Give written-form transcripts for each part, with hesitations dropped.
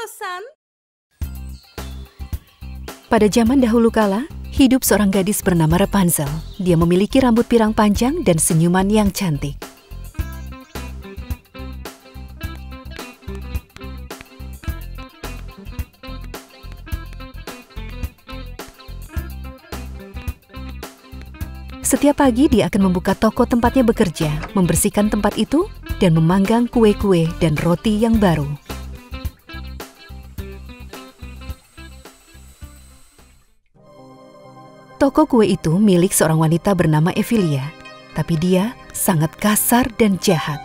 bosan? Pada zaman dahulu kala, hidup seorang gadis bernama Rapunzel. Dia memiliki rambut pirang panjang dan senyuman yang cantik. Setiap pagi dia akan membuka toko tempatnya bekerja, membersihkan tempat itu, dan memanggang kue-kue dan roti yang baru. Toko kue itu milik seorang wanita bernama Emilia, tapi dia sangat kasar dan jahat.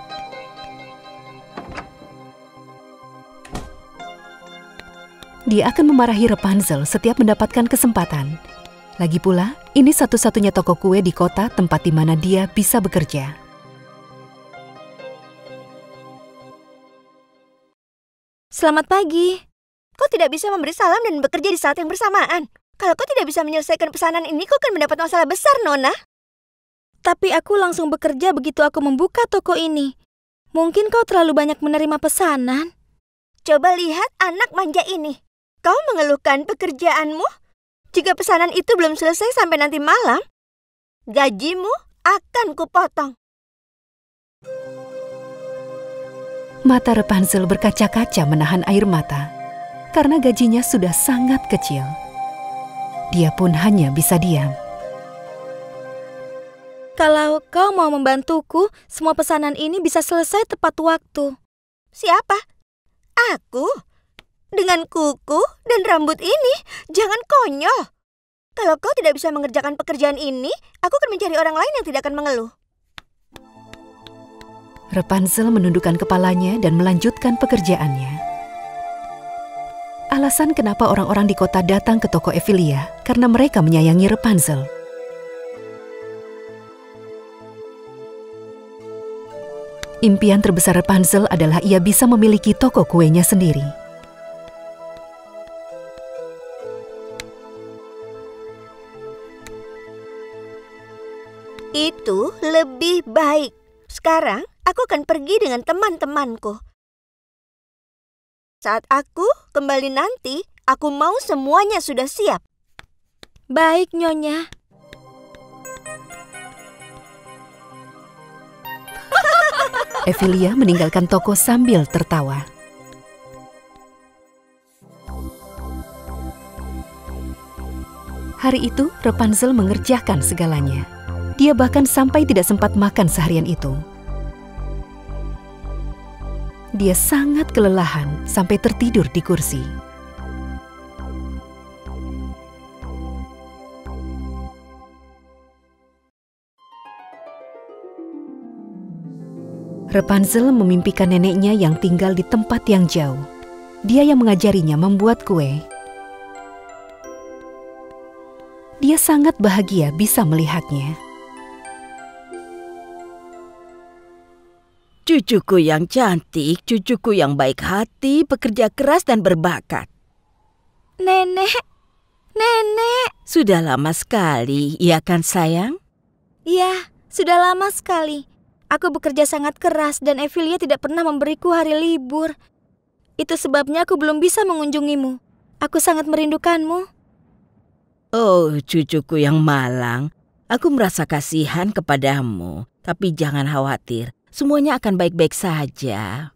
Dia akan memarahi Rapunzel setiap mendapatkan kesempatan. Lagi pula, ini satu-satunya toko kue di kota tempat di mana dia bisa bekerja. Selamat pagi. Kau tidak bisa memberi salam dan bekerja di saat yang bersamaan. Kalau kau tidak bisa menyelesaikan pesanan ini, kau akan mendapat masalah besar, Nona. Tapi aku langsung bekerja begitu aku membuka toko ini. Mungkin kau terlalu banyak menerima pesanan. Coba lihat anak manja ini. Kau mengeluhkan pekerjaanmu? Jika pesanan itu belum selesai sampai nanti malam, gajimu akan kupotong. Mata Rapunzel berkaca-kaca menahan air mata, karena gajinya sudah sangat kecil. Dia pun hanya bisa diam. Kalau kau mau membantuku, semua pesanan ini bisa selesai tepat waktu. Siapa? Aku? Dengan kuku dan rambut ini? Jangan konyol. Kalau kau tidak bisa mengerjakan pekerjaan ini, aku akan mencari orang lain yang tidak akan mengeluh. Rapunzel menundukkan kepalanya dan melanjutkan pekerjaannya. Alasan kenapa orang-orang di kota datang ke toko Emilia karena mereka menyayangi Rapunzel. Impian terbesar Rapunzel adalah ia bisa memiliki toko kuenya sendiri. Itu lebih baik. Sekarang aku akan pergi dengan teman-temanku. Saat aku kembali nanti, aku mau semuanya sudah siap. Baik, Nyonya. Emilia meninggalkan toko sambil tertawa. Hari itu, Rapunzel mengerjakan segalanya. Dia bahkan sampai tidak sempat makan seharian itu. Dia sangat kelelahan sampai tertidur di kursi. Rapunzel memimpikan neneknya yang tinggal di tempat yang jauh. Dia yang mengajarinya membuat kue. Dia sangat bahagia bisa melihatnya. Cucuku yang cantik, cucuku yang baik hati, pekerja keras dan berbakat. Nenek. Sudah lama sekali, iya kan sayang? Iya, sudah lama sekali. Aku bekerja sangat keras dan Emilia tidak pernah memberiku hari libur. Itu sebabnya aku belum bisa mengunjungimu. Aku sangat merindukanmu. Oh, cucuku yang malang, aku merasa kasihan kepadamu. Tapi jangan khawatir. Semuanya akan baik-baik saja.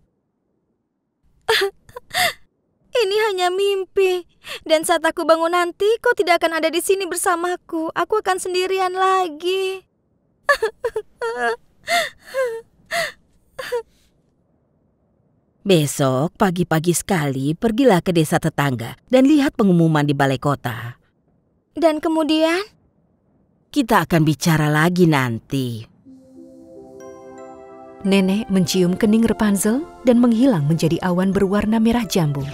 Ini hanya mimpi. Dan saat aku bangun nanti, kau tidak akan ada di sini bersamaku. Aku akan sendirian lagi. Besok pagi-pagi sekali pergilah ke desa tetangga dan lihat pengumuman di balai kota. Dan kemudian? Kita akan bicara lagi nanti. Nenek mencium kening Rapunzel dan menghilang menjadi awan berwarna merah jambu.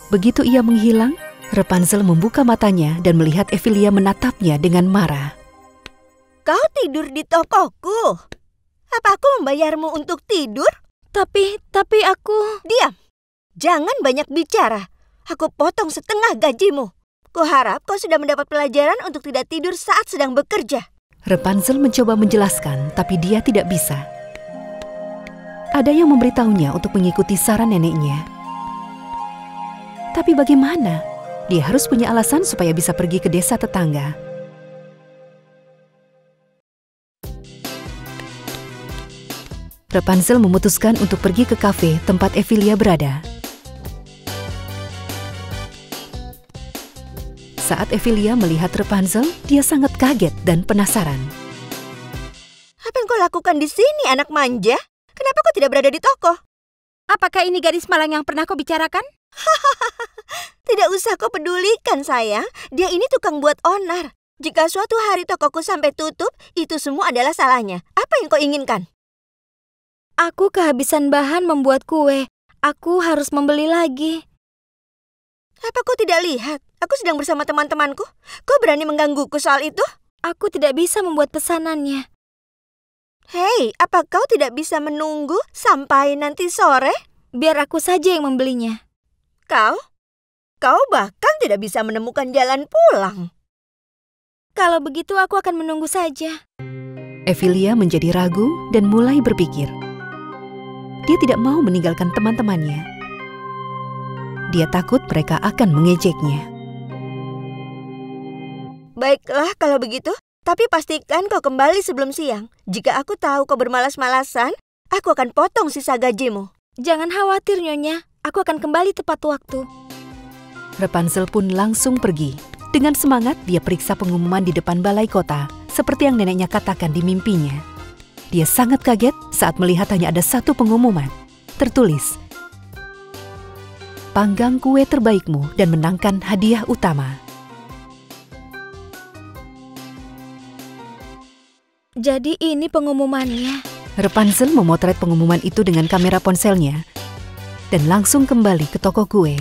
Begitu ia menghilang, Rapunzel membuka matanya dan melihat Emilia menatapnya dengan marah. Kau tidur di tokoku? Apa aku membayarmu untuk tidur? Tapi aku... Diam! Jangan banyak bicara. Aku potong setengah gajimu. Kuharap kau sudah mendapat pelajaran untuk tidak tidur saat sedang bekerja. Rapunzel mencoba menjelaskan, tapi dia tidak bisa. Ada yang memberitahunya untuk mengikuti saran neneknya. Tapi bagaimana? Dia harus punya alasan supaya bisa pergi ke desa tetangga. Rapunzel memutuskan untuk pergi ke kafe tempat Ephelia berada. Saat Ephelia melihat Rapunzel, dia sangat kaget dan penasaran. Apa yang kau lakukan di sini, anak manja? Kenapa kau tidak berada di toko? Apakah ini gadis malang yang pernah kau bicarakan? Tidak usah kau pedulikan, sayang. Dia ini tukang buat onar. Jika suatu hari tokoku sampai tutup, itu semua adalah salahnya. Apa yang kau inginkan? Aku kehabisan bahan membuat kue. Aku harus membeli lagi. Apa kau tidak lihat? Aku sedang bersama teman-temanku. Kau berani menggangguku soal itu? Aku tidak bisa membuat pesanannya. Hei, apa kau tidak bisa menunggu sampai nanti sore? Biar aku saja yang membelinya. Kau bahkan tidak bisa menemukan jalan pulang. Kalau begitu aku akan menunggu saja. Ephelia menjadi ragu dan mulai berpikir. Dia tidak mau meninggalkan teman-temannya. Dia takut mereka akan mengejeknya. Baiklah kalau begitu, tapi pastikan kau kembali sebelum siang. Jika aku tahu kau bermalas-malasan, aku akan potong sisa gajimu. Jangan khawatir, Nyonya. Aku akan kembali tepat waktu. Rapunzel pun langsung pergi. Dengan semangat, dia periksa pengumuman di depan balai kota, seperti yang neneknya katakan di mimpinya. Dia sangat kaget saat melihat hanya ada satu pengumuman. Tertulis, "Panggang kue terbaikmu dan menangkan hadiah utama." Jadi ini pengumumannya. Rapunzel memotret pengumuman itu dengan kamera ponselnya dan langsung kembali ke toko kue.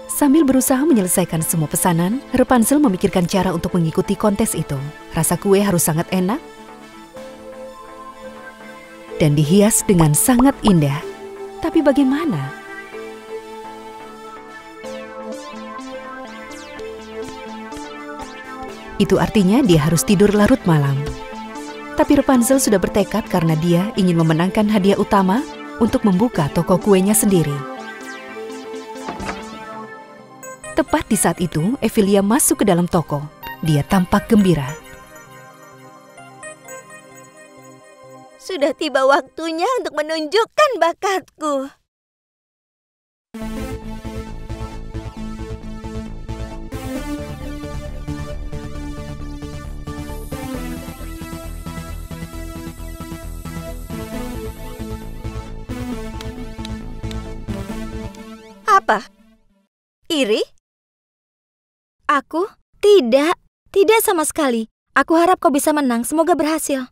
Sambil berusaha menyelesaikan semua pesanan, Rapunzel memikirkan cara untuk mengikuti kontes itu. Rasa kue harus sangat enak dan dihias dengan sangat indah. Tapi bagaimana? Itu artinya dia harus tidur larut malam. Tapi Rapunzel sudah bertekad karena dia ingin memenangkan hadiah utama untuk membuka toko kuenya sendiri. Tepat di saat itu, Ephelia masuk ke dalam toko. Dia tampak gembira. Sudah tiba waktunya untuk menunjukkan bakatku. Apa? Iri? Aku? Tidak. Tidak sama sekali. Aku harap kau bisa menang. Semoga berhasil.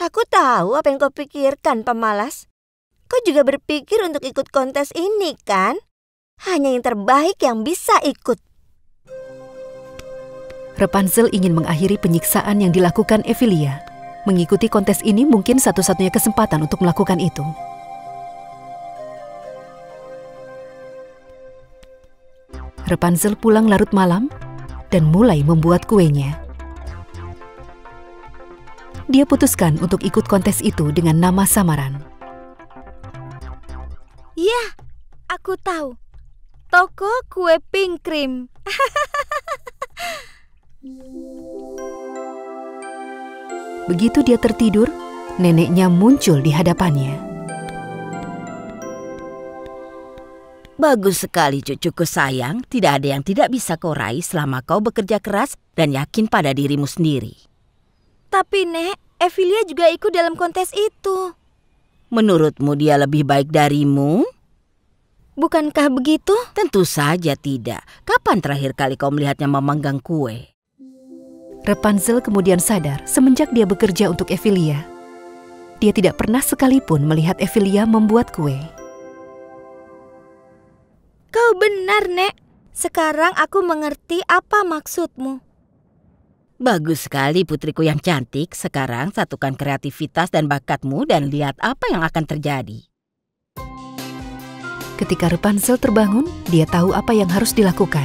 Aku tahu apa yang kau pikirkan, pemalas. Kau juga berpikir untuk ikut kontes ini, kan? Hanya yang terbaik yang bisa ikut. Rapunzel ingin mengakhiri penyiksaan yang dilakukan Ephelia. Mengikuti kontes ini mungkin satu-satunya kesempatan untuk melakukan itu. Rapunzel pulang larut malam dan mulai membuat kuenya. Dia putuskan untuk ikut kontes itu dengan nama samaran. Ya, aku tahu. Toko kue pink cream. Begitu dia tertidur, neneknya muncul di hadapannya. Bagus sekali cucuku sayang, tidak ada yang tidak bisa kau raih selama kau bekerja keras dan yakin pada dirimu sendiri. Tapi Nek, Ephelia juga ikut dalam kontes itu. Menurutmu dia lebih baik darimu? Bukankah begitu? Tentu saja tidak. Kapan terakhir kali kau melihatnya memanggang kue? Rapunzel kemudian sadar semenjak dia bekerja untuk Ephelia. Dia tidak pernah sekalipun melihat Ephelia membuat kue. Kau benar, Nek. Sekarang aku mengerti apa maksudmu. Bagus sekali putriku yang cantik. Sekarang satukan kreativitas dan bakatmu dan lihat apa yang akan terjadi. Ketika Rapunzel terbangun, dia tahu apa yang harus dilakukan.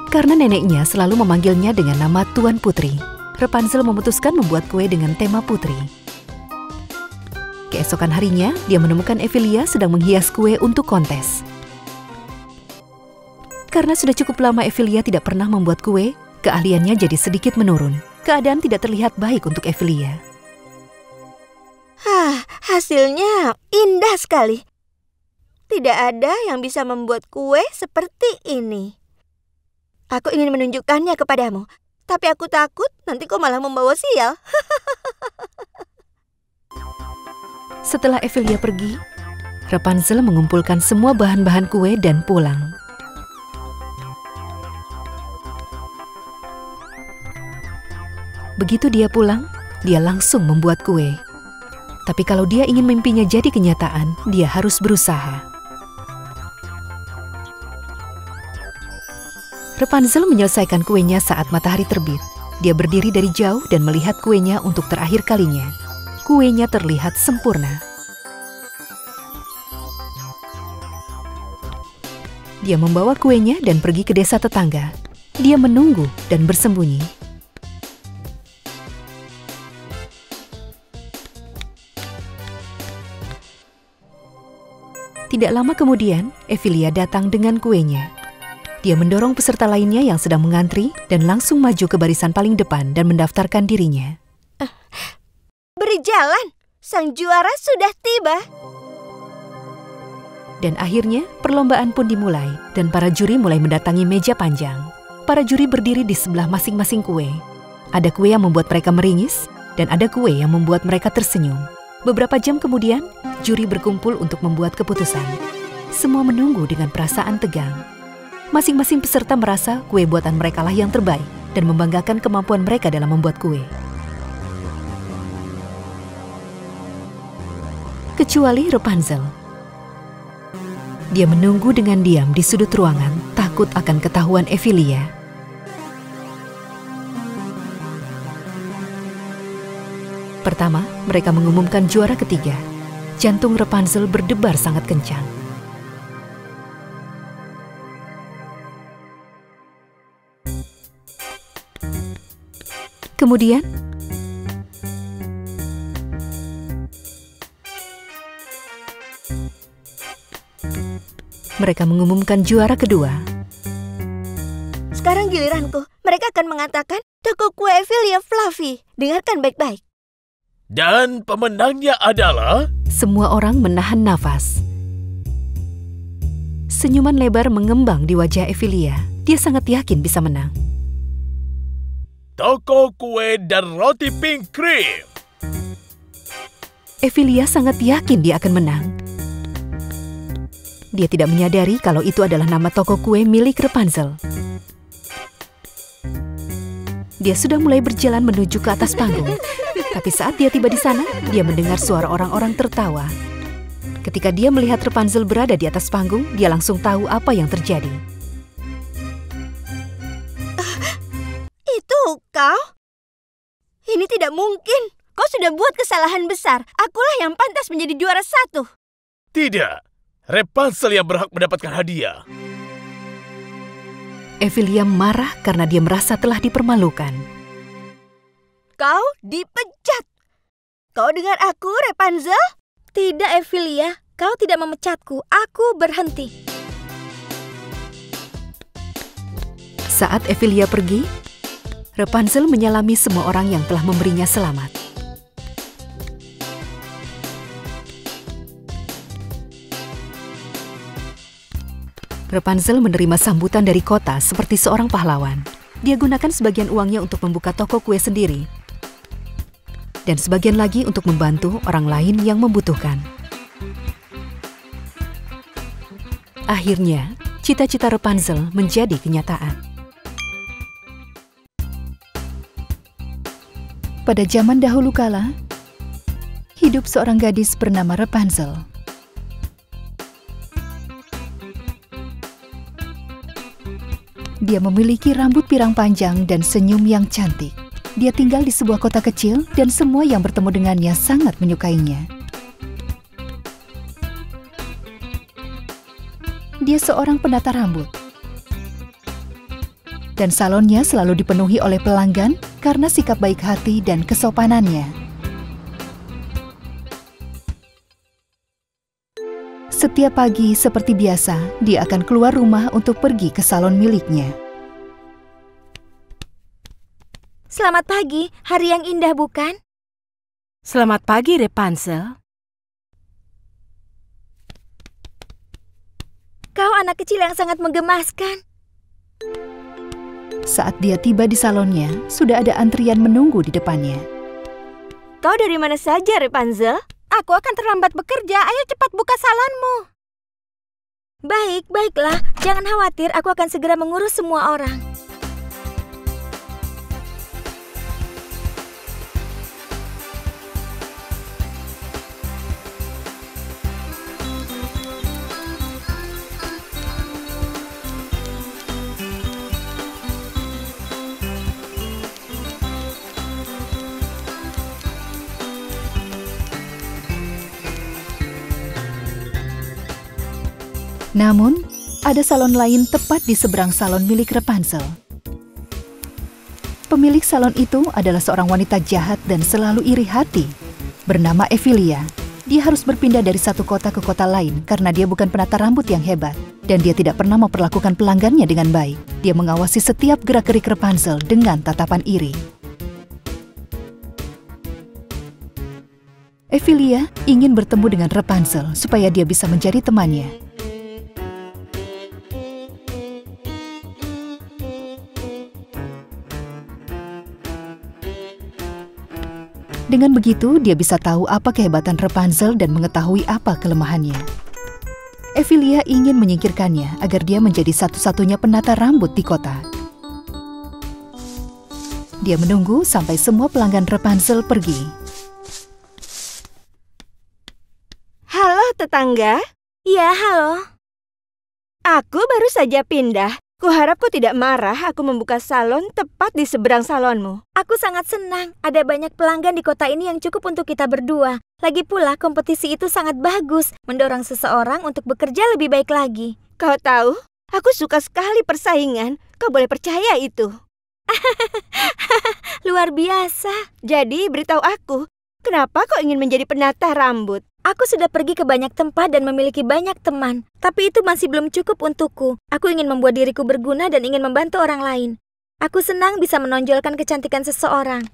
Karena neneknya selalu memanggilnya dengan nama Tuan Putri, Rapunzel memutuskan membuat kue dengan tema putri. Keesokan harinya, dia menemukan Emilia sedang menghias kue untuk kontes. Karena sudah cukup lama Emilia tidak pernah membuat kue, keahliannya jadi sedikit menurun. Keadaan tidak terlihat baik untuk Emilia. Hasilnya indah sekali. Tidak ada yang bisa membuat kue seperti ini. Aku ingin menunjukkannya kepadamu, tapi aku takut nanti kau malah membawa sial. Setelah Emilia pergi, Rapunzel mengumpulkan semua bahan-bahan kue dan pulang. Begitu dia pulang, dia langsung membuat kue. Tapi kalau dia ingin mimpinya jadi kenyataan, dia harus berusaha. Rapunzel menyelesaikan kuenya saat matahari terbit. Dia berdiri dari jauh dan melihat kuenya untuk terakhir kalinya. Kuenya terlihat sempurna. Dia membawa kuenya dan pergi ke desa tetangga. Dia menunggu dan bersembunyi. Tidak lama kemudian, Emilia datang dengan kuenya. Dia mendorong peserta lainnya yang sedang mengantri dan langsung maju ke barisan paling depan dan mendaftarkan dirinya. Beri jalan, sang juara sudah tiba. Dan akhirnya perlombaan pun dimulai dan para juri mulai mendatangi meja panjang. Para juri berdiri di sebelah masing-masing kue. Ada kue yang membuat mereka meringis dan ada kue yang membuat mereka tersenyum. Beberapa jam kemudian, juri berkumpul untuk membuat keputusan. Semua menunggu dengan perasaan tegang. Masing-masing peserta merasa kue buatan mereka lah yang terbaik dan membanggakan kemampuan mereka dalam membuat kue. Kecuali Rapunzel. Dia menunggu dengan diam di sudut ruangan, takut akan ketahuan Emilia. Pertama, mereka mengumumkan juara ketiga. Jantung Rapunzel berdebar sangat kencang. Kemudian, mereka mengumumkan juara kedua. Sekarang giliranku. Mereka akan mengatakan toko kue Emilia Fluffy. Dengarkan baik-baik. Dan pemenangnya adalah... Semua orang menahan nafas. Senyuman lebar mengembang di wajah Emilia. Dia sangat yakin bisa menang. Toko kue dan roti pink cream. Emilia sangat yakin dia akan menang. Dia tidak menyadari kalau itu adalah nama toko kue milik Rapunzel. Dia sudah mulai berjalan menuju ke atas panggung. Tapi saat dia tiba di sana, dia mendengar suara orang-orang tertawa. Ketika dia melihat Rapunzel berada di atas panggung, dia langsung tahu apa yang terjadi. Itu kau? Ini tidak mungkin. Kau sudah buat kesalahan besar. Akulah yang pantas menjadi juara satu. Tidak. Rapunzel yang berhak mendapatkan hadiah. Emilia marah karena dia merasa telah dipermalukan. Kau dipecat. Kau dengar aku, Rapunzel? Tidak, Emilia. Kau tidak memecatku. Aku berhenti. Saat Emilia pergi, Rapunzel menyalami semua orang yang telah memberinya selamat. Rapunzel menerima sambutan dari kota seperti seorang pahlawan. Dia gunakan sebagian uangnya untuk membuka toko kue sendiri. Dan sebagian lagi untuk membantu orang lain yang membutuhkan. Akhirnya, cita-cita Rapunzel menjadi kenyataan. Pada zaman dahulu kala, hidup seorang gadis bernama Rapunzel. Dia memiliki rambut pirang panjang dan senyum yang cantik. Dia tinggal di sebuah kota kecil dan semua yang bertemu dengannya sangat menyukainya. dia seorang penata rambut. Dan salonnya selalu dipenuhi oleh pelanggan karena sikap baik hati dan kesopanannya. Setiap pagi seperti biasa, dia akan keluar rumah untuk pergi ke salon miliknya. Selamat pagi, hari yang indah bukan? Selamat pagi, Rapunzel. Kau anak kecil yang sangat menggemaskan. Saat dia tiba di salonnya, sudah ada antrian menunggu di depannya. Kau dari mana saja, Rapunzel? Aku akan terlambat bekerja, ayo cepat buka salonmu. Baiklah, jangan khawatir, aku akan segera mengurus semua orang. Namun, ada salon lain tepat di seberang salon milik Rapunzel. Pemilik salon itu adalah seorang wanita jahat dan selalu iri hati. Bernama Ephelia. Dia harus berpindah dari satu kota ke kota lain karena dia bukan penata rambut yang hebat. Dan dia tidak pernah memperlakukan pelanggannya dengan baik. Dia mengawasi setiap gerak-gerik Rapunzel dengan tatapan iri. Ephelia ingin bertemu dengan Rapunzel supaya dia bisa menjadi temannya. Dengan begitu, dia bisa tahu apa kehebatan Rapunzel dan mengetahui apa kelemahannya. Ephelia ingin menyingkirkannya agar dia menjadi satu-satunya penata rambut di kota. Dia menunggu sampai semua pelanggan Rapunzel pergi. Halo, tetangga. Iya, halo. Aku baru saja pindah. Kuharap kau tidak marah aku membuka salon tepat di seberang salonmu. Aku sangat senang. Ada banyak pelanggan di kota ini yang cukup untuk kita berdua. Lagi pula, kompetisi itu sangat bagus, mendorong seseorang untuk bekerja lebih baik lagi. Kau tahu, aku suka sekali persaingan. Kau boleh percaya itu. Luar biasa. Jadi, beritahu aku, kenapa kau ingin menjadi penata rambut? Aku sudah pergi ke banyak tempat dan memiliki banyak teman. Tapi itu masih belum cukup untukku. Aku ingin membuat diriku berguna dan ingin membantu orang lain. Aku senang bisa menonjolkan kecantikan seseorang.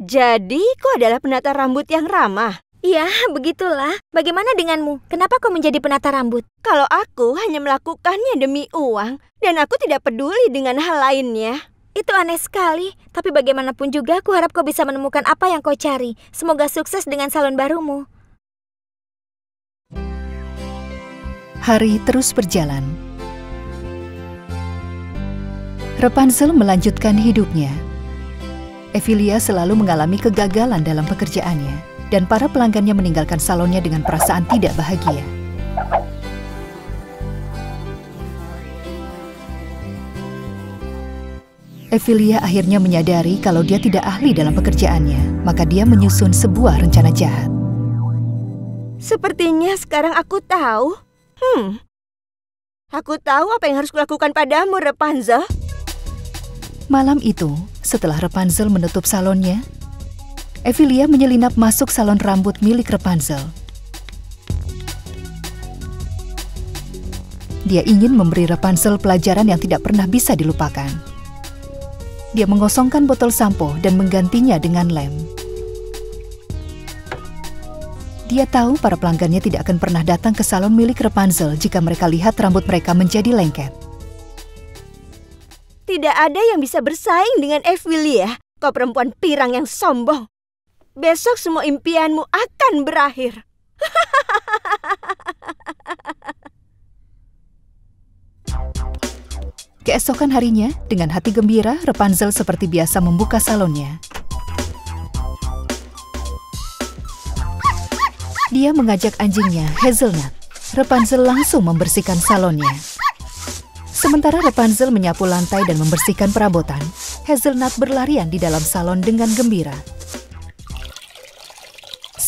Jadi, kau adalah penata rambut yang ramah? Iya, begitulah. Bagaimana denganmu? Kenapa kau menjadi penata rambut? Kalau aku hanya melakukannya demi uang, dan aku tidak peduli dengan hal lainnya. Itu aneh sekali, tapi bagaimanapun juga aku harap kau bisa menemukan apa yang kau cari. Semoga sukses dengan salon barumu. Hari terus berjalan. Rapunzel melanjutkan hidupnya. Ephelia selalu mengalami kegagalan dalam pekerjaannya, dan para pelanggannya meninggalkan salonnya dengan perasaan tidak bahagia. Ephelia akhirnya menyadari kalau dia tidak ahli dalam pekerjaannya, maka dia menyusun sebuah rencana jahat. Sepertinya sekarang aku tahu. Aku tahu apa yang harus kulakukan padamu, Rapunzel. Malam itu, setelah Rapunzel menutup salonnya, Ephelia menyelinap masuk salon rambut milik Rapunzel. Dia ingin memberi Rapunzel pelajaran yang tidak pernah bisa dilupakan. Dia mengosongkan botol sampo dan menggantinya dengan lem. Dia tahu para pelanggannya tidak akan pernah datang ke salon milik Rapunzel jika mereka lihat rambut mereka menjadi lengket. Tidak ada yang bisa bersaing dengan Ephelia, kau perempuan pirang yang sombong. Besok semua impianmu akan berakhir. Keesokan harinya, dengan hati gembira, Rapunzel seperti biasa membuka salonnya. Dia mengajak anjingnya, Hazelnut. Rapunzel langsung membersihkan salonnya. Sementara Rapunzel menyapu lantai dan membersihkan perabotan, Hazelnut berlarian di dalam salon dengan gembira.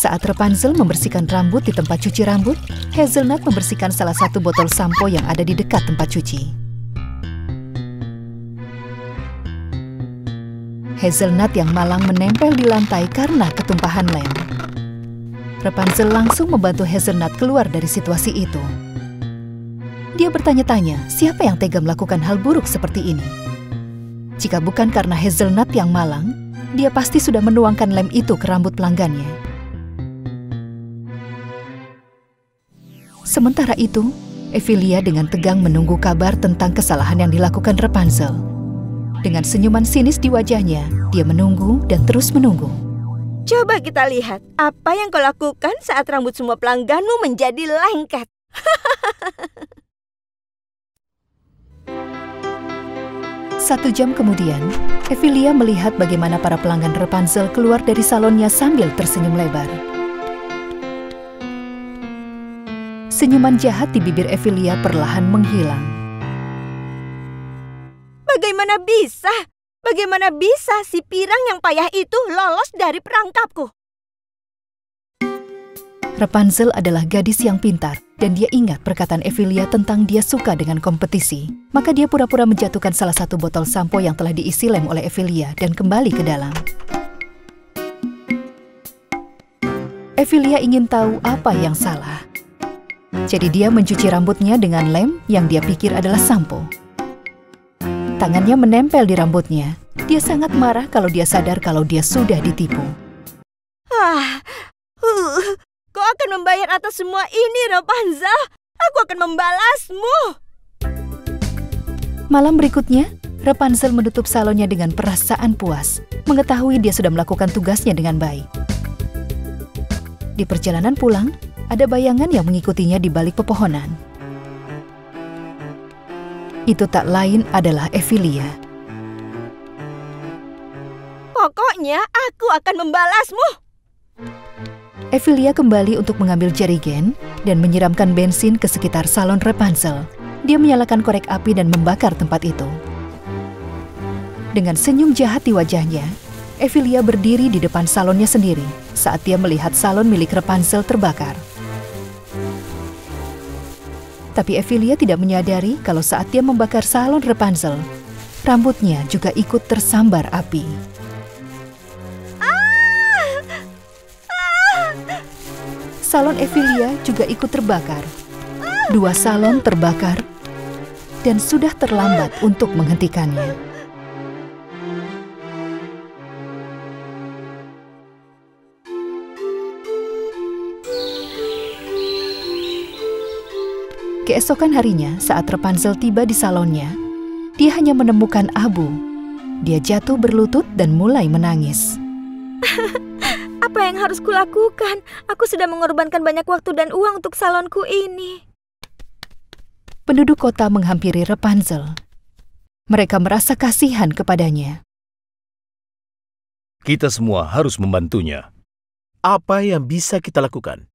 Saat Rapunzel membersihkan rambut di tempat cuci rambut, Hazelnut membersihkan salah satu botol sampo yang ada di dekat tempat cuci. Hazelnut yang malang menempel di lantai karena ketumpahan lem. Rapunzel langsung membantu Hazelnut keluar dari situasi itu. Dia bertanya-tanya, siapa yang tega melakukan hal buruk seperti ini? Jika bukan karena Hazelnut yang malang, dia pasti sudah menuangkan lem itu ke rambut pelanggannya. Sementara itu, Ephelia dengan tegang menunggu kabar tentang kesalahan yang dilakukan Rapunzel. Dengan senyuman sinis di wajahnya, dia menunggu dan terus menunggu. Coba kita lihat apa yang kau lakukan saat rambut semua pelangganmu menjadi lengket. 1 jam kemudian, Ephelia melihat bagaimana para pelanggan Rapunzel keluar dari salonnya sambil tersenyum lebar. Senyuman jahat di bibir Ephelia perlahan menghilang. Bagaimana bisa? Bagaimana bisa si pirang yang payah itu lolos dari perangkapku? Rapunzel adalah gadis yang pintar, dan dia ingat perkataan Ephelia tentang dia suka dengan kompetisi. Maka dia pura-pura menjatuhkan salah satu botol sampo yang telah diisi lem oleh Ephelia dan kembali ke dalam. Ephelia ingin tahu apa yang salah. Jadi dia mencuci rambutnya dengan lem yang dia pikir adalah sampo. Tangannya menempel di rambutnya. Dia sangat marah kalau dia sadar kalau dia sudah ditipu. Kau akan membayar atas semua ini, Rapunzel. Aku akan membalasmu. Malam berikutnya, Rapunzel menutup salonnya dengan perasaan puas, mengetahui dia sudah melakukan tugasnya dengan baik. Di perjalanan pulang, ada bayangan yang mengikutinya di balik pepohonan. Itu tak lain adalah Ephelia. Pokoknya aku akan membalasmu. Ephelia kembali untuk mengambil jerigen dan menyiramkan bensin ke sekitar salon Rapunzel. Dia menyalakan korek api dan membakar tempat itu. Dengan senyum jahat di wajahnya, Ephelia berdiri di depan salonnya sendiri saat dia melihat salon milik Rapunzel terbakar. Tapi Ephelia tidak menyadari kalau saat dia membakar salon Rapunzel, rambutnya juga ikut tersambar api. Salon Ephelia juga ikut terbakar. 2 salon terbakar dan sudah terlambat untuk menghentikannya. Keesokan harinya, saat Rapunzel tiba di salonnya, dia hanya menemukan abu. Dia jatuh berlutut dan mulai menangis. Apa yang harus kulakukan? Aku sudah mengorbankan banyak waktu dan uang untuk salonku ini. Penduduk kota menghampiri Rapunzel. Mereka merasa kasihan kepadanya. Kita semua harus membantunya. Apa yang bisa kita lakukan?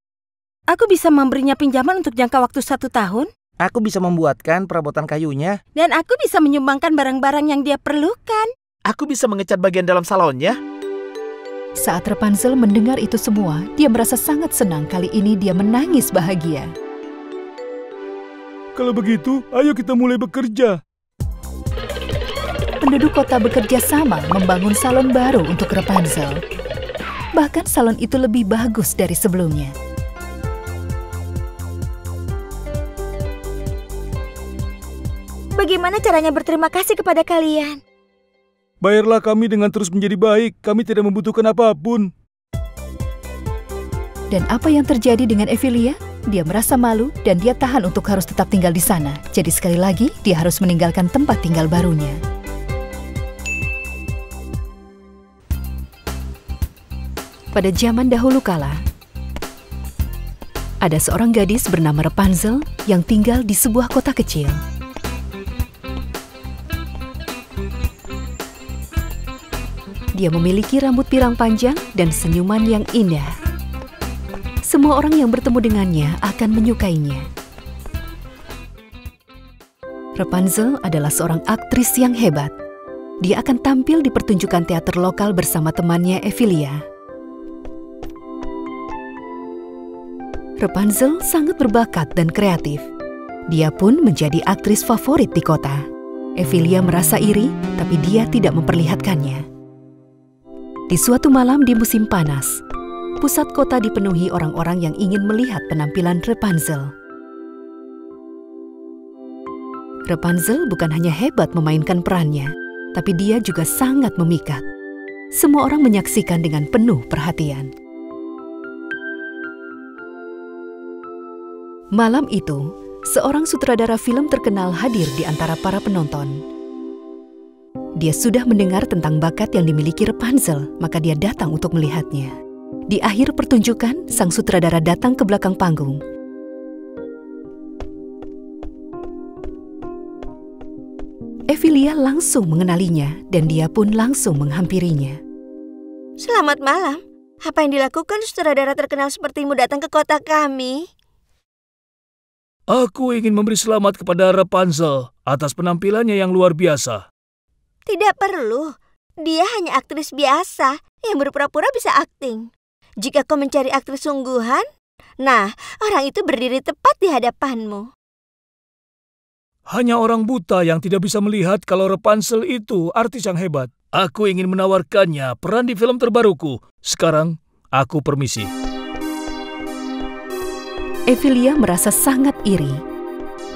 Aku bisa memberinya pinjaman untuk jangka waktu 1 tahun. Aku bisa membuatkan perabotan kayunya. Dan aku bisa menyumbangkan barang-barang yang dia perlukan. Aku bisa mengecat bagian dalam salonnya. Saat Rapunzel mendengar itu semua, dia merasa sangat senang. Kali ini dia menangis bahagia. Kalau begitu, ayo kita mulai bekerja. Penduduk kota bekerja sama membangun salon baru untuk Rapunzel. Bahkan salon itu lebih bagus dari sebelumnya. Bagaimana caranya berterima kasih kepada kalian? Bayarlah kami dengan terus menjadi baik. Kami tidak membutuhkan apapun. Dan apa yang terjadi dengan Ephelia? Dia merasa malu dan dia tahan untuk harus tetap tinggal di sana. Jadi sekali lagi, dia harus meninggalkan tempat tinggal barunya. Pada zaman dahulu kala, ada seorang gadis bernama Rapunzel yang tinggal di sebuah kota kecil. Dia memiliki rambut pirang panjang dan senyuman yang indah. Semua orang yang bertemu dengannya akan menyukainya. Rapunzel adalah seorang aktris yang hebat. Dia akan tampil di pertunjukan teater lokal bersama temannya Ephelia. Rapunzel sangat berbakat dan kreatif. Dia pun menjadi aktris favorit di kota. Emilia merasa iri, tapi dia tidak memperlihatkannya. Di suatu malam di musim panas, pusat kota dipenuhi orang-orang yang ingin melihat penampilan Rapunzel. Rapunzel bukan hanya hebat memainkan perannya, tapi dia juga sangat memikat. Semua orang menyaksikan dengan penuh perhatian. Malam itu, seorang sutradara film terkenal hadir di antara para penonton. Dia sudah mendengar tentang bakat yang dimiliki Rapunzel, maka dia datang untuk melihatnya. Di akhir pertunjukan, sang sutradara datang ke belakang panggung. Emilia langsung mengenalinya dan dia pun langsung menghampirinya. Selamat malam. Apa yang dilakukan sutradara terkenal sepertimu datang ke kota kami? Aku ingin memberi selamat kepada Rapunzel atas penampilannya yang luar biasa. Tidak perlu. Dia hanya aktris biasa yang berpura-pura bisa akting. Jika kau mencari aktris sungguhan, nah, orang itu berdiri tepat di hadapanmu. Hanya orang buta yang tidak bisa melihat kalau Rapunzel itu artis yang hebat. Aku ingin menawarkannya peran di film terbaruku. Sekarang, aku permisi. Emilia merasa sangat iri.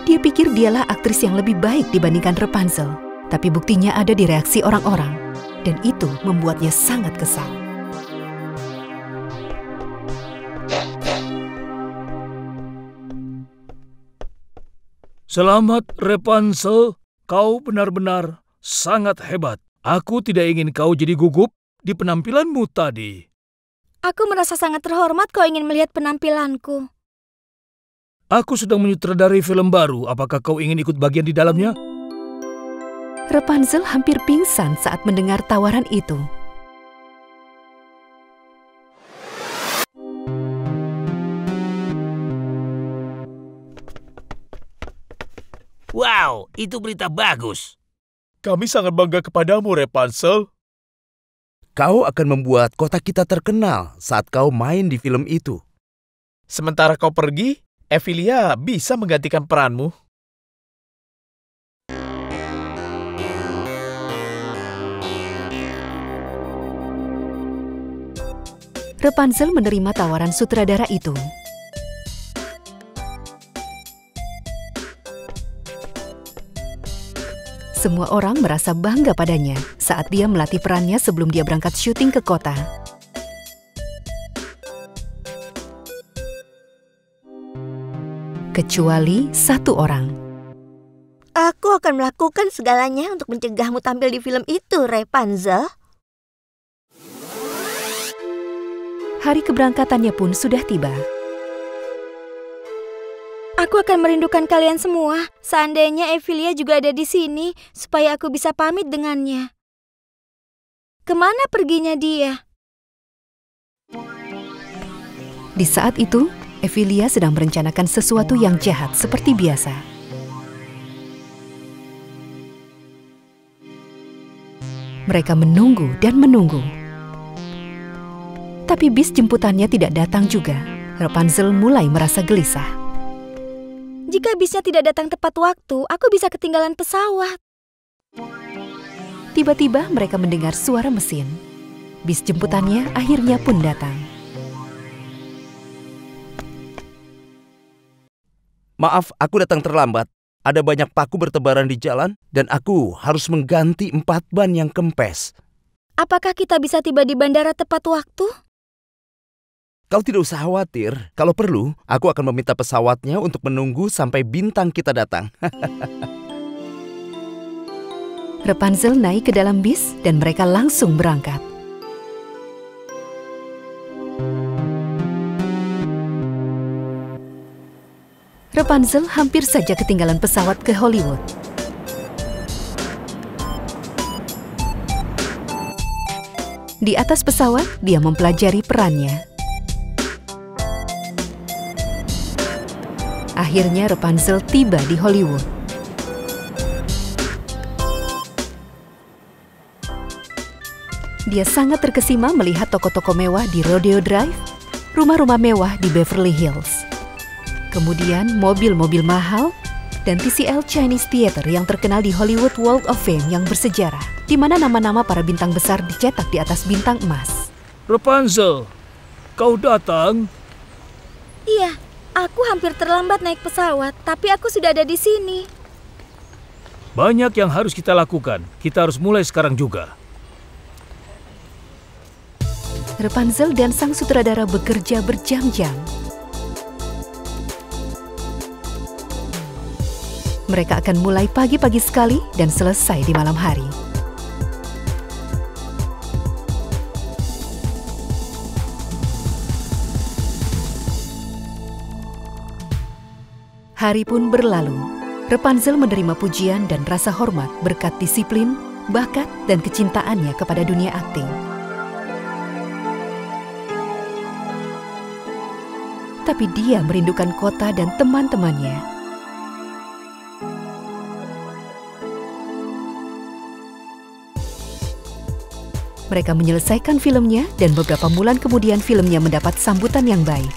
Dia pikir dialah aktris yang lebih baik dibandingkan Rapunzel. Tapi buktinya ada di reaksi orang-orang. Dan itu membuatnya sangat kesal. Selamat Rapunzel, kau benar-benar sangat hebat. Aku tidak ingin kau jadi gugup di penampilanmu tadi. Aku merasa sangat terhormat kau ingin melihat penampilanku. Aku sedang menyutradarai film baru. Apakah kau ingin ikut bagian di dalamnya? Rapunzel hampir pingsan saat mendengar tawaran itu. Wow, itu berita bagus. Kami sangat bangga kepadamu, Rapunzel. Kau akan membuat kota kita terkenal saat kau main di film itu. Sementara kau pergi, Emilia bisa menggantikan peranmu. Rapunzel menerima tawaran sutradara itu. Semua orang merasa bangga padanya saat dia melatih perannya sebelum dia berangkat syuting ke kota. Kecuali satu orang. Aku akan melakukan segalanya untuk mencegahmu tampil di film itu, Rapunzel. Hari keberangkatannya pun sudah tiba. Aku akan merindukan kalian semua. Seandainya Emilia juga ada di sini, supaya aku bisa pamit dengannya. Kemana perginya dia? Di saat itu, Emilia sedang merencanakan sesuatu yang jahat seperti biasa. Mereka menunggu dan menunggu. Tapi bis jemputannya tidak datang juga. Rapunzel mulai merasa gelisah. Jika bisnya tidak datang tepat waktu, aku bisa ketinggalan pesawat. Tiba-tiba mereka mendengar suara mesin. Bis jemputannya akhirnya pun datang. Maaf, aku datang terlambat. Ada banyak paku bertebaran di jalan dan aku harus mengganti 4 ban yang kempes. Apakah kita bisa tiba di bandara tepat waktu? Kau tidak usah khawatir. Kalau perlu, aku akan meminta pesawatnya untuk menunggu sampai bintang kita datang. Rapunzel naik ke dalam bis dan mereka langsung berangkat. Rapunzel hampir saja ketinggalan pesawat ke Hollywood. Di atas pesawat, dia mempelajari perannya. Akhirnya Rapunzel tiba di Hollywood. Dia sangat terkesima melihat toko-toko mewah di Rodeo Drive, rumah-rumah mewah di Beverly Hills. Kemudian mobil-mobil mahal dan TCL Chinese Theater yang terkenal di Hollywood Walk of Fame yang bersejarah, di mana nama-nama para bintang besar dicetak di atas bintang emas. Rapunzel, kau datang? Iya, aku hampir terlambat naik pesawat, tapi aku sudah ada di sini. Banyak yang harus kita lakukan. Kita harus mulai sekarang juga. Rapunzel dan sang sutradara bekerja berjam-jam. Mereka akan mulai pagi-pagi sekali dan selesai di malam hari. Hari pun berlalu. Rapunzel menerima pujian dan rasa hormat berkat disiplin, bakat, dan kecintaannya kepada dunia akting. Tapi dia merindukan kota dan teman-temannya. Mereka menyelesaikan filmnya dan beberapa bulan kemudian filmnya mendapat sambutan yang baik.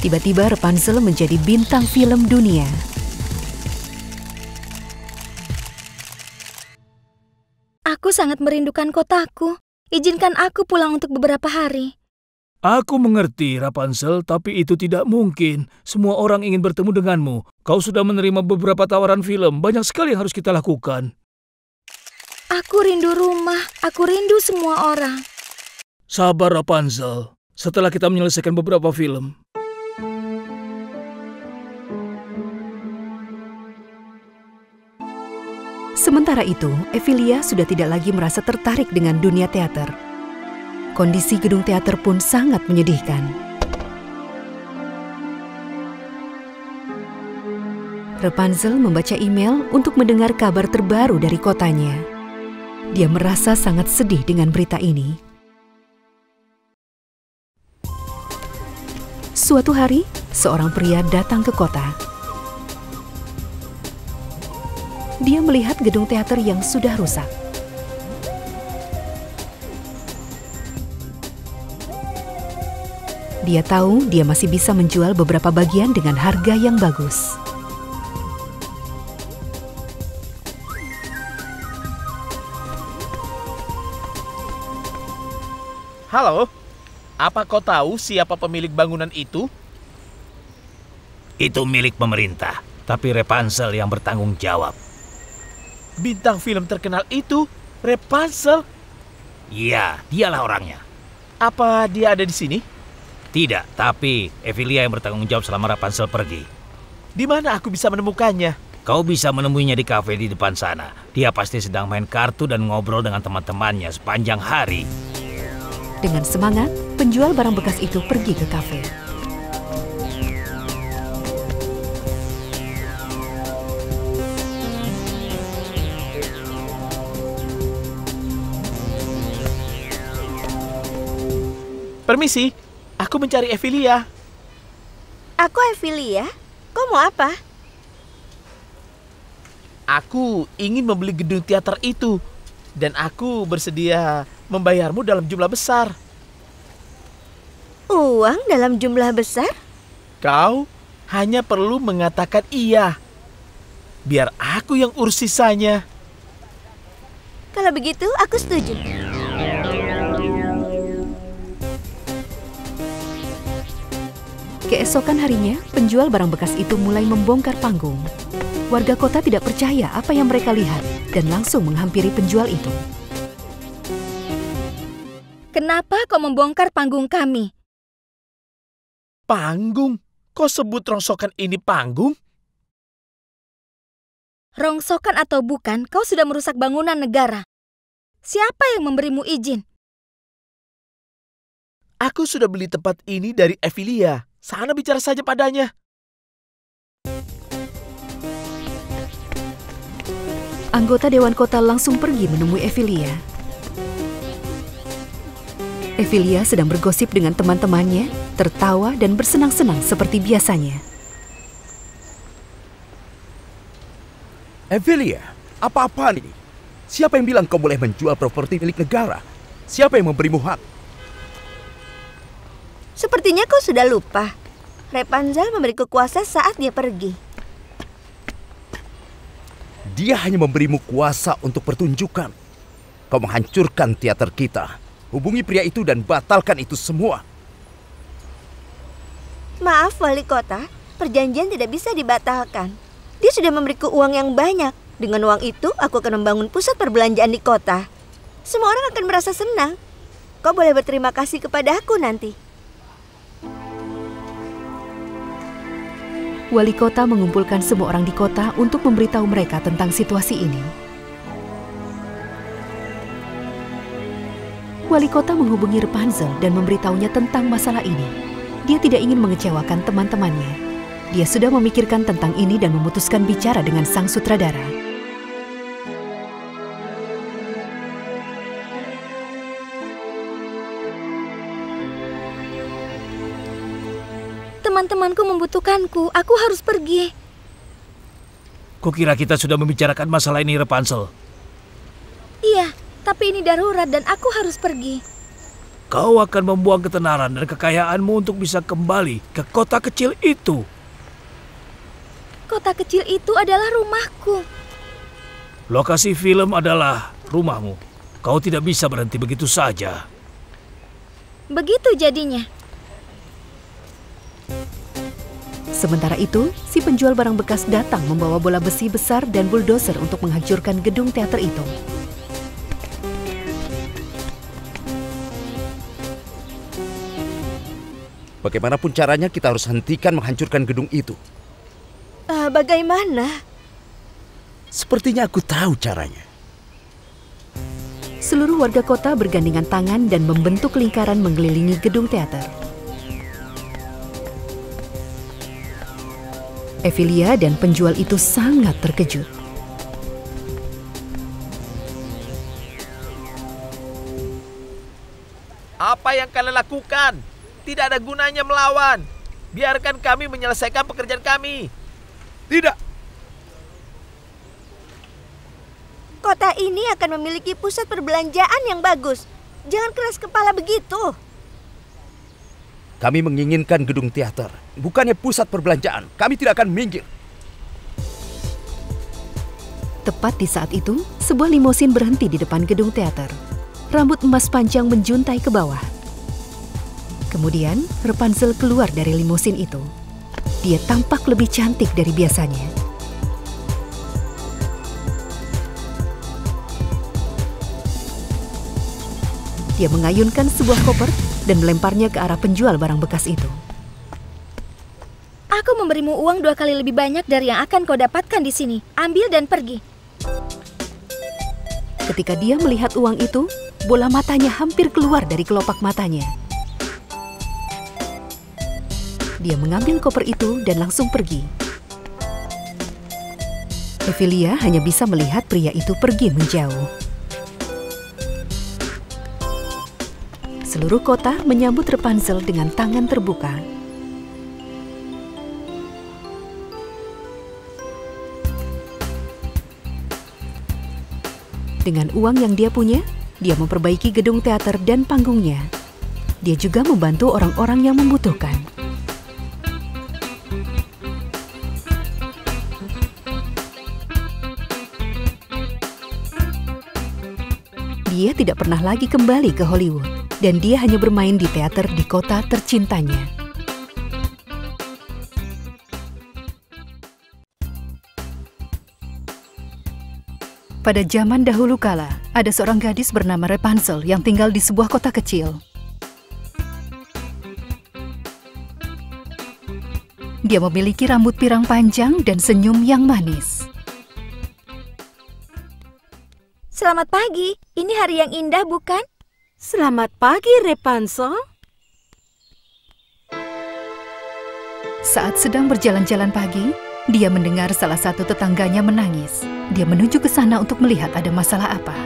Tiba-tiba Rapunzel menjadi bintang film dunia. Aku sangat merindukan kotaku. Izinkan aku pulang untuk beberapa hari. Aku mengerti, Rapunzel, tapi itu tidak mungkin. Semua orang ingin bertemu denganmu. Kau sudah menerima beberapa tawaran film. Banyak sekali yang harus kita lakukan. Aku rindu rumah. Aku rindu semua orang. Sabar, Rapunzel. Setelah kita menyelesaikan beberapa film. Sementara itu, Emilia sudah tidak lagi merasa tertarik dengan dunia teater. Kondisi gedung teater pun sangat menyedihkan. Rapunzel membaca email untuk mendengar kabar terbaru dari kotanya. Dia merasa sangat sedih dengan berita ini. Suatu hari, seorang pria datang ke kota. Dia melihat gedung teater yang sudah rusak. Dia tahu dia masih bisa menjual beberapa bagian dengan harga yang bagus. Halo, apa kau tahu siapa pemilik bangunan itu? Itu milik pemerintah, tapi Rapunzel yang bertanggung jawab. Bintang film terkenal itu, Rapunzel? Iya, dialah orangnya. Apa dia ada di sini? Tidak, tapi Emilia yang bertanggung jawab selama Rapunzel pergi. Di mana aku bisa menemukannya? Kau bisa menemuinya di kafe di depan sana. Dia pasti sedang main kartu dan ngobrol dengan teman-temannya sepanjang hari. Dengan semangat, penjual barang bekas itu pergi ke kafe. Permisi, aku mencari Emilia. Aku Emilia? Kau mau apa? Aku ingin membeli gedung teater itu. Dan aku bersedia membayarmu dalam jumlah besar. Uang dalam jumlah besar? Kau hanya perlu mengatakan iya. Biar aku yang urus sisanya. Kalau begitu, aku setuju. Keesokan harinya, penjual barang bekas itu mulai membongkar panggung. Warga kota tidak percaya apa yang mereka lihat dan langsung menghampiri penjual itu. Kenapa kau membongkar panggung kami? Panggung? Kau sebut rongsokan ini panggung? Rongsokan atau bukan, kau sudah merusak bangunan negara. Siapa yang memberimu izin? Aku sudah beli tempat ini dari Emilia. Sana bicara saja padanya. Anggota Dewan Kota langsung pergi menemui Emilia. Emilia sedang bergosip dengan teman-temannya, tertawa dan bersenang-senang seperti biasanya. Emilia, apa-apaan ini? Siapa yang bilang kau boleh menjual properti milik negara? Siapa yang memberimu hak? Sepertinya kau sudah lupa. Rapunzel memberiku kuasa saat dia pergi. Dia hanya memberimu kuasa untuk pertunjukan. Kau menghancurkan teater kita. Hubungi pria itu dan batalkan itu semua. Maaf, Wali Kota. Perjanjian tidak bisa dibatalkan. Dia sudah memberiku uang yang banyak. Dengan uang itu, aku akan membangun pusat perbelanjaan di kota. Semua orang akan merasa senang. Kau boleh berterima kasih kepada aku nanti. Wali kota mengumpulkan semua orang di kota untuk memberitahu mereka tentang situasi ini. Wali kota menghubungi Rapunzel dan memberitahunya tentang masalah ini. Dia tidak ingin mengecewakan teman-temannya. Dia sudah memikirkan tentang ini dan memutuskan bicara dengan sang sutradara. Teman-temanku membutuhkanku. Aku harus pergi. Kukira kita sudah membicarakan masalah ini, Rapunzel. Iya, tapi ini darurat dan aku harus pergi. Kau akan membuang ketenaran dan kekayaanmu untuk bisa kembali ke kota kecil itu. Kota kecil itu adalah rumahku. Lokasi film adalah rumahmu. Kau tidak bisa berhenti begitu saja. Begitu jadinya. Sementara itu, si penjual barang bekas datang membawa bola besi besar dan bulldozer untuk menghancurkan gedung teater itu. Bagaimanapun caranya kita harus hentikan menghancurkan gedung itu. Bagaimana? Sepertinya aku tahu caranya. Seluruh warga kota bergandengan tangan dan membentuk lingkaran mengelilingi gedung teater. Evelia dan penjual itu sangat terkejut. Apa yang kalian lakukan? Tidak ada gunanya melawan. Biarkan kami menyelesaikan pekerjaan kami. Tidak. Kota ini akan memiliki pusat perbelanjaan yang bagus. Jangan keras kepala begitu. Kami menginginkan gedung teater, bukannya pusat perbelanjaan. Kami tidak akan minggir. Tepat di saat itu, sebuah limosin berhenti di depan gedung teater. Rambut emas panjang menjuntai ke bawah. Kemudian, Rapunzel keluar dari limosin itu. Dia tampak lebih cantik dari biasanya. Dia mengayunkan sebuah koper dan melemparnya ke arah penjual barang bekas itu. Aku memberimu uang 2 kali lebih banyak dari yang akan kau dapatkan di sini. Ambil dan pergi. Ketika dia melihat uang itu, bola matanya hampir keluar dari kelopak matanya. Dia mengambil koper itu dan langsung pergi. Evelia hanya bisa melihat pria itu pergi menjauh. Seluruh kota menyambut Rapunzel dengan tangan terbuka. Dengan uang yang dia punya, dia memperbaiki gedung teater dan panggungnya. Dia juga membantu orang-orang yang membutuhkan. Dia tidak pernah lagi kembali ke Hollywood. Dan dia hanya bermain di teater di kota tercintanya. Pada zaman dahulu kala, ada seorang gadis bernama Rapunzel yang tinggal di sebuah kota kecil. Dia memiliki rambut pirang panjang dan senyum yang manis. Selamat pagi. Ini hari yang indah, bukan? Selamat pagi, Rapunzel. Saat sedang berjalan-jalan pagi, dia mendengar salah satu tetangganya menangis. Dia menuju ke sana untuk melihat ada masalah apa.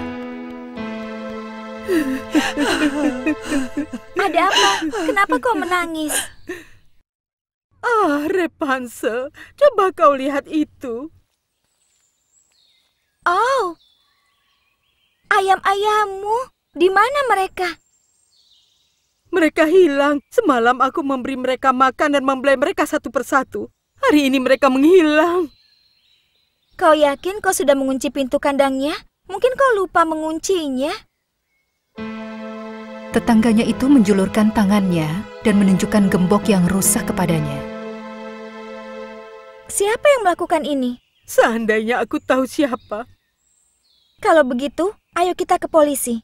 Ada apa? Kenapa kau menangis? Rapunzel, coba kau lihat itu. Oh, ayam-ayammu. Di mana mereka? Mereka hilang. Semalam aku memberi mereka makan dan membelai mereka satu persatu. Hari ini mereka menghilang. Kau yakin kau sudah mengunci pintu kandangnya? Mungkin kau lupa menguncinya. Tetangganya itu menjulurkan tangannya dan menunjukkan gembok yang rusak kepadanya. Siapa yang melakukan ini? Seandainya aku tahu siapa. Kalau begitu, ayo kita ke polisi.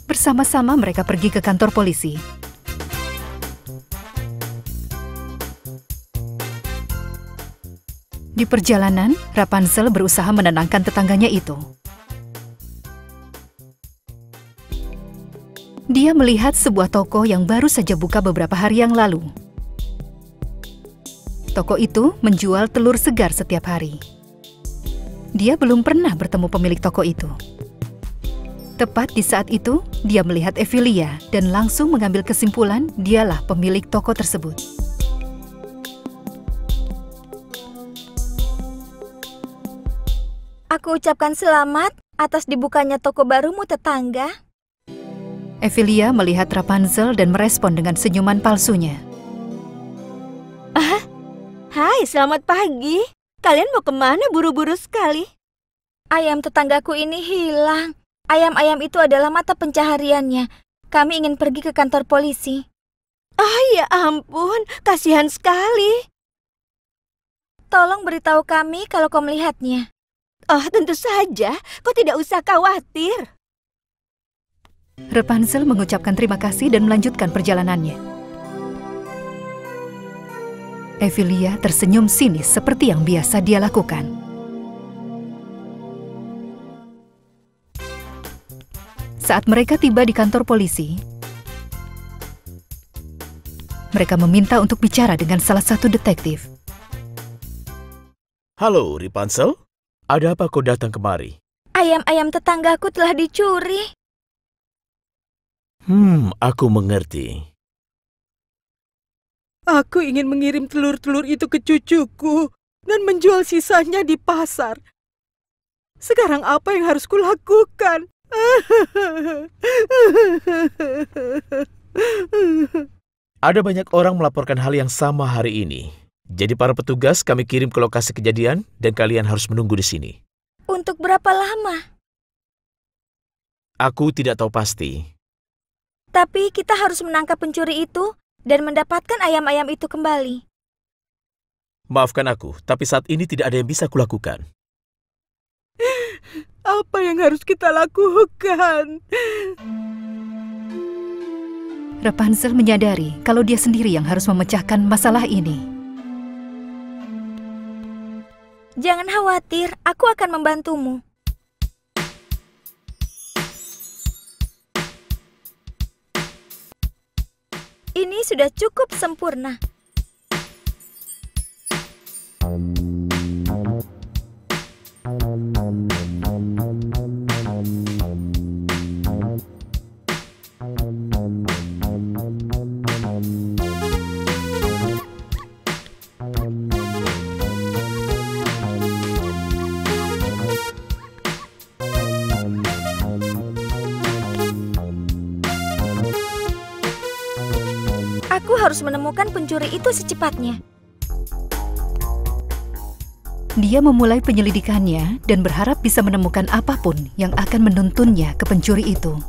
Bersama-sama mereka pergi ke kantor polisi. Di perjalanan, Rapunzel berusaha menenangkan tetangganya itu. Dia melihat sebuah toko yang baru saja buka beberapa hari yang lalu. Toko itu menjual telur segar setiap hari. Dia belum pernah bertemu pemilik toko itu. Tepat di saat itu, dia melihat Emilia dan langsung mengambil kesimpulan dialah pemilik toko tersebut. Aku ucapkan selamat atas dibukanya toko barumu, tetangga. Emilia melihat Rapunzel dan merespon dengan senyuman palsunya. Hai, selamat pagi. Kalian mau kemana buru-buru sekali? Ayam tetanggaku ini hilang. Ayam-ayam itu adalah mata pencahariannya. Kami ingin pergi ke kantor polisi. Ah, ya ampun, kasihan sekali. Tolong beritahu kami kalau kau melihatnya. Oh, tentu saja. Kau tidak usah khawatir. Rapunzel mengucapkan terima kasih dan melanjutkan perjalanannya. Emilia tersenyum sinis seperti yang biasa dia lakukan. Saat mereka tiba di kantor polisi, mereka meminta untuk bicara dengan salah satu detektif. Halo, Rapunzel. Ada apa kau datang kemari? Ayam-ayam tetanggaku telah dicuri. Aku mengerti. Aku ingin mengirim telur-telur itu ke cucuku dan menjual sisanya di pasar. Sekarang apa yang harus kulakukan? Ada banyak orang melaporkan hal yang sama hari ini. Jadi para petugas kami kirim ke lokasi kejadian dan kalian harus menunggu di sini. Untuk berapa lama? Aku tidak tahu pasti. Tapi kita harus menangkap pencuri itu dan mendapatkan ayam-ayam itu kembali. Maafkan aku, tapi saat ini tidak ada yang bisa kulakukan. Apa yang harus kita lakukan? Rapunzel menyadari kalau dia sendiri yang harus memecahkan masalah ini. Jangan khawatir, aku akan membantumu. Ini sudah cukup sempurna. Aku harus menemukan pencuri itu secepatnya. Dia memulai penyelidikannya dan berharap bisa menemukan apapun yang akan menuntunnya ke pencuri itu.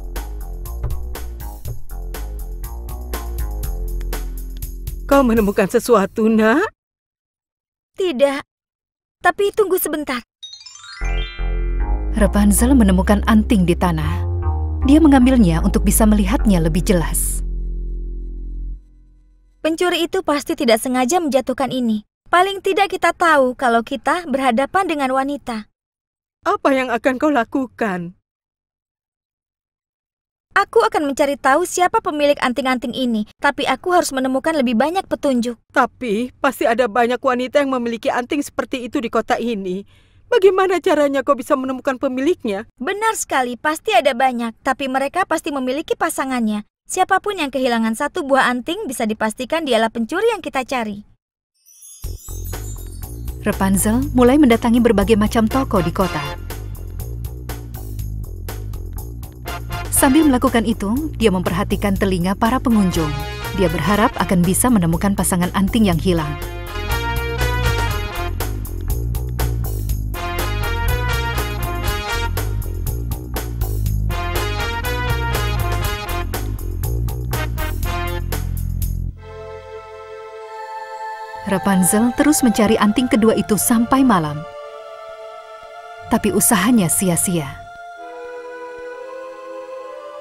Kau menemukan sesuatu, Nak? Tidak, tapi tunggu sebentar. Rapunzel menemukan anting di tanah. Dia mengambilnya untuk bisa melihatnya lebih jelas. Pencuri itu pasti tidak sengaja menjatuhkan ini. Paling tidak kita tahu kalau kita berhadapan dengan wanita. Apa yang akan kau lakukan? Aku akan mencari tahu siapa pemilik anting-anting ini, tapi aku harus menemukan lebih banyak petunjuk. Tapi pasti ada banyak wanita yang memiliki anting seperti itu di kota ini. Bagaimana caranya kau bisa menemukan pemiliknya? Benar sekali, pasti ada banyak, tapi mereka pasti memiliki pasangannya. Siapapun yang kehilangan satu buah anting bisa dipastikan dialah pencuri yang kita cari. Rapunzel mulai mendatangi berbagai macam toko di kota. Sambil melakukan itu, dia memperhatikan telinga para pengunjung. Dia berharap akan bisa menemukan pasangan anting yang hilang. Rapunzel terus mencari anting kedua itu sampai malam. Tapi usahanya sia-sia.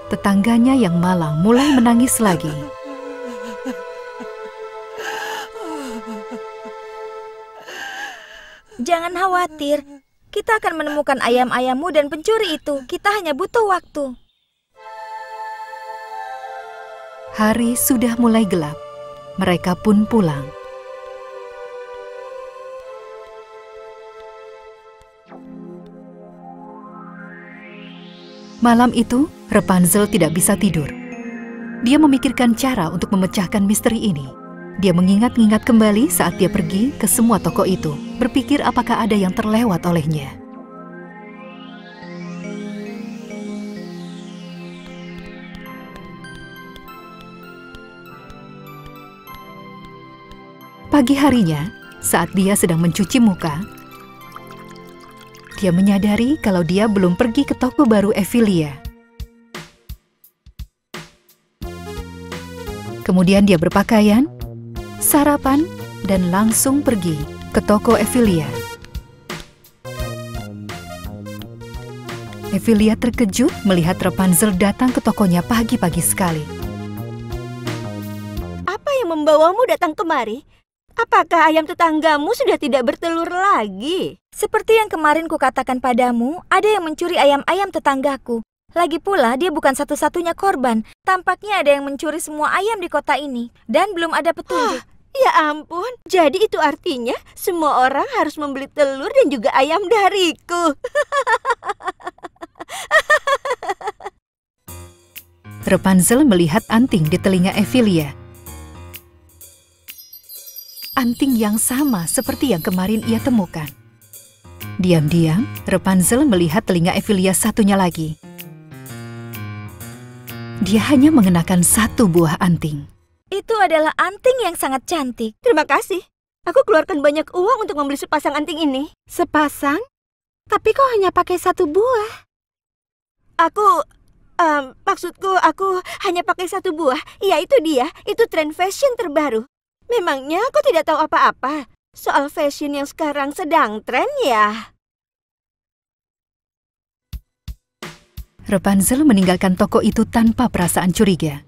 Tetangganya yang malang mulai menangis lagi. Jangan khawatir, kita akan menemukan ayam-ayammu dan pencuri itu. Kita hanya butuh waktu. Hari sudah mulai gelap. Mereka pun pulang. Malam itu, Rapunzel tidak bisa tidur. Dia memikirkan cara untuk memecahkan misteri ini. Dia mengingat-ingat kembali saat dia pergi ke semua toko itu, berpikir apakah ada yang terlewat olehnya. Pagi harinya, saat dia sedang mencuci muka, dia menyadari kalau dia belum pergi ke toko baru Ephelia. Kemudian dia berpakaian, sarapan, dan langsung pergi ke toko Ephelia. Ephelia terkejut melihat Rapunzel datang ke tokonya pagi-pagi sekali. Apa yang membawamu datang kemari? Apakah ayam tetanggamu sudah tidak bertelur lagi? Seperti yang kemarin kukatakan padamu, ada yang mencuri ayam-ayam tetanggaku. Lagi pula, dia bukan satu-satunya korban. Tampaknya ada yang mencuri semua ayam di kota ini. Dan belum ada petunjuk. Ya ampun, jadi itu artinya semua orang harus membeli telur dan juga ayam dariku. Rapunzel melihat anting di telinga Ephelia. Anting yang sama seperti yang kemarin ia temukan. Diam-diam, Rapunzel melihat telinga Ephelia satunya lagi. Dia hanya mengenakan satu buah anting. Itu adalah anting yang sangat cantik. Terima kasih. Aku keluarkan banyak uang untuk membeli sepasang anting ini. Sepasang? Tapi kau hanya pakai satu buah. Maksudku aku hanya pakai satu buah. Iya, itu dia. Itu tren fashion terbaru. Memangnya kau tidak tahu apa-apa soal fashion yang sekarang sedang tren ya? Rapunzel meninggalkan toko itu tanpa perasaan curiga.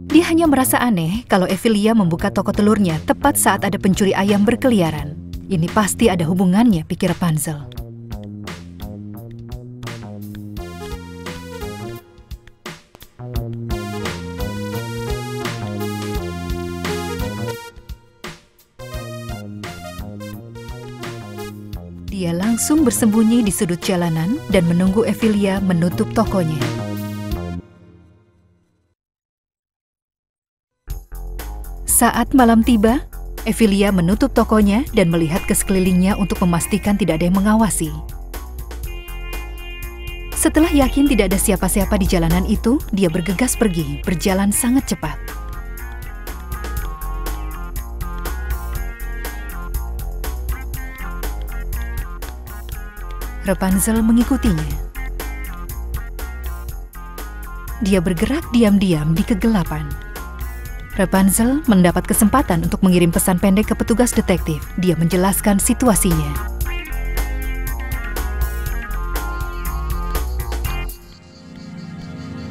Dia hanya merasa aneh kalau Ephelia membuka toko telurnya tepat saat ada pencuri ayam berkeliaran. Ini pasti ada hubungannya, pikir Rapunzel. Dia langsung bersembunyi di sudut jalanan dan menunggu Ephelia menutup tokonya. Saat malam tiba, Ephelia menutup tokonya dan melihat ke sekelilingnya untuk memastikan tidak ada yang mengawasi. Setelah yakin tidak ada siapa-siapa di jalanan itu, dia bergegas pergi, berjalan sangat cepat. Rapunzel mengikutinya. Dia bergerak diam-diam di kegelapan. Rapunzel mendapat kesempatan untuk mengirim pesan pendek ke petugas detektif. Dia menjelaskan situasinya.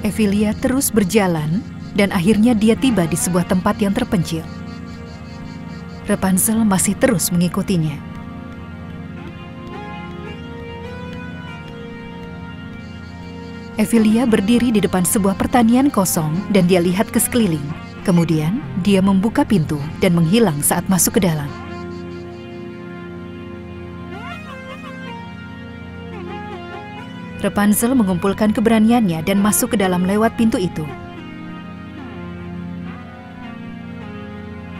Ephelia terus berjalan dan akhirnya dia tiba di sebuah tempat yang terpencil. Rapunzel masih terus mengikutinya. Ephelia berdiri di depan sebuah pertanian kosong dan dia lihat ke sekeliling. Kemudian, dia membuka pintu dan menghilang saat masuk ke dalam. Rapunzel mengumpulkan keberaniannya dan masuk ke dalam lewat pintu itu.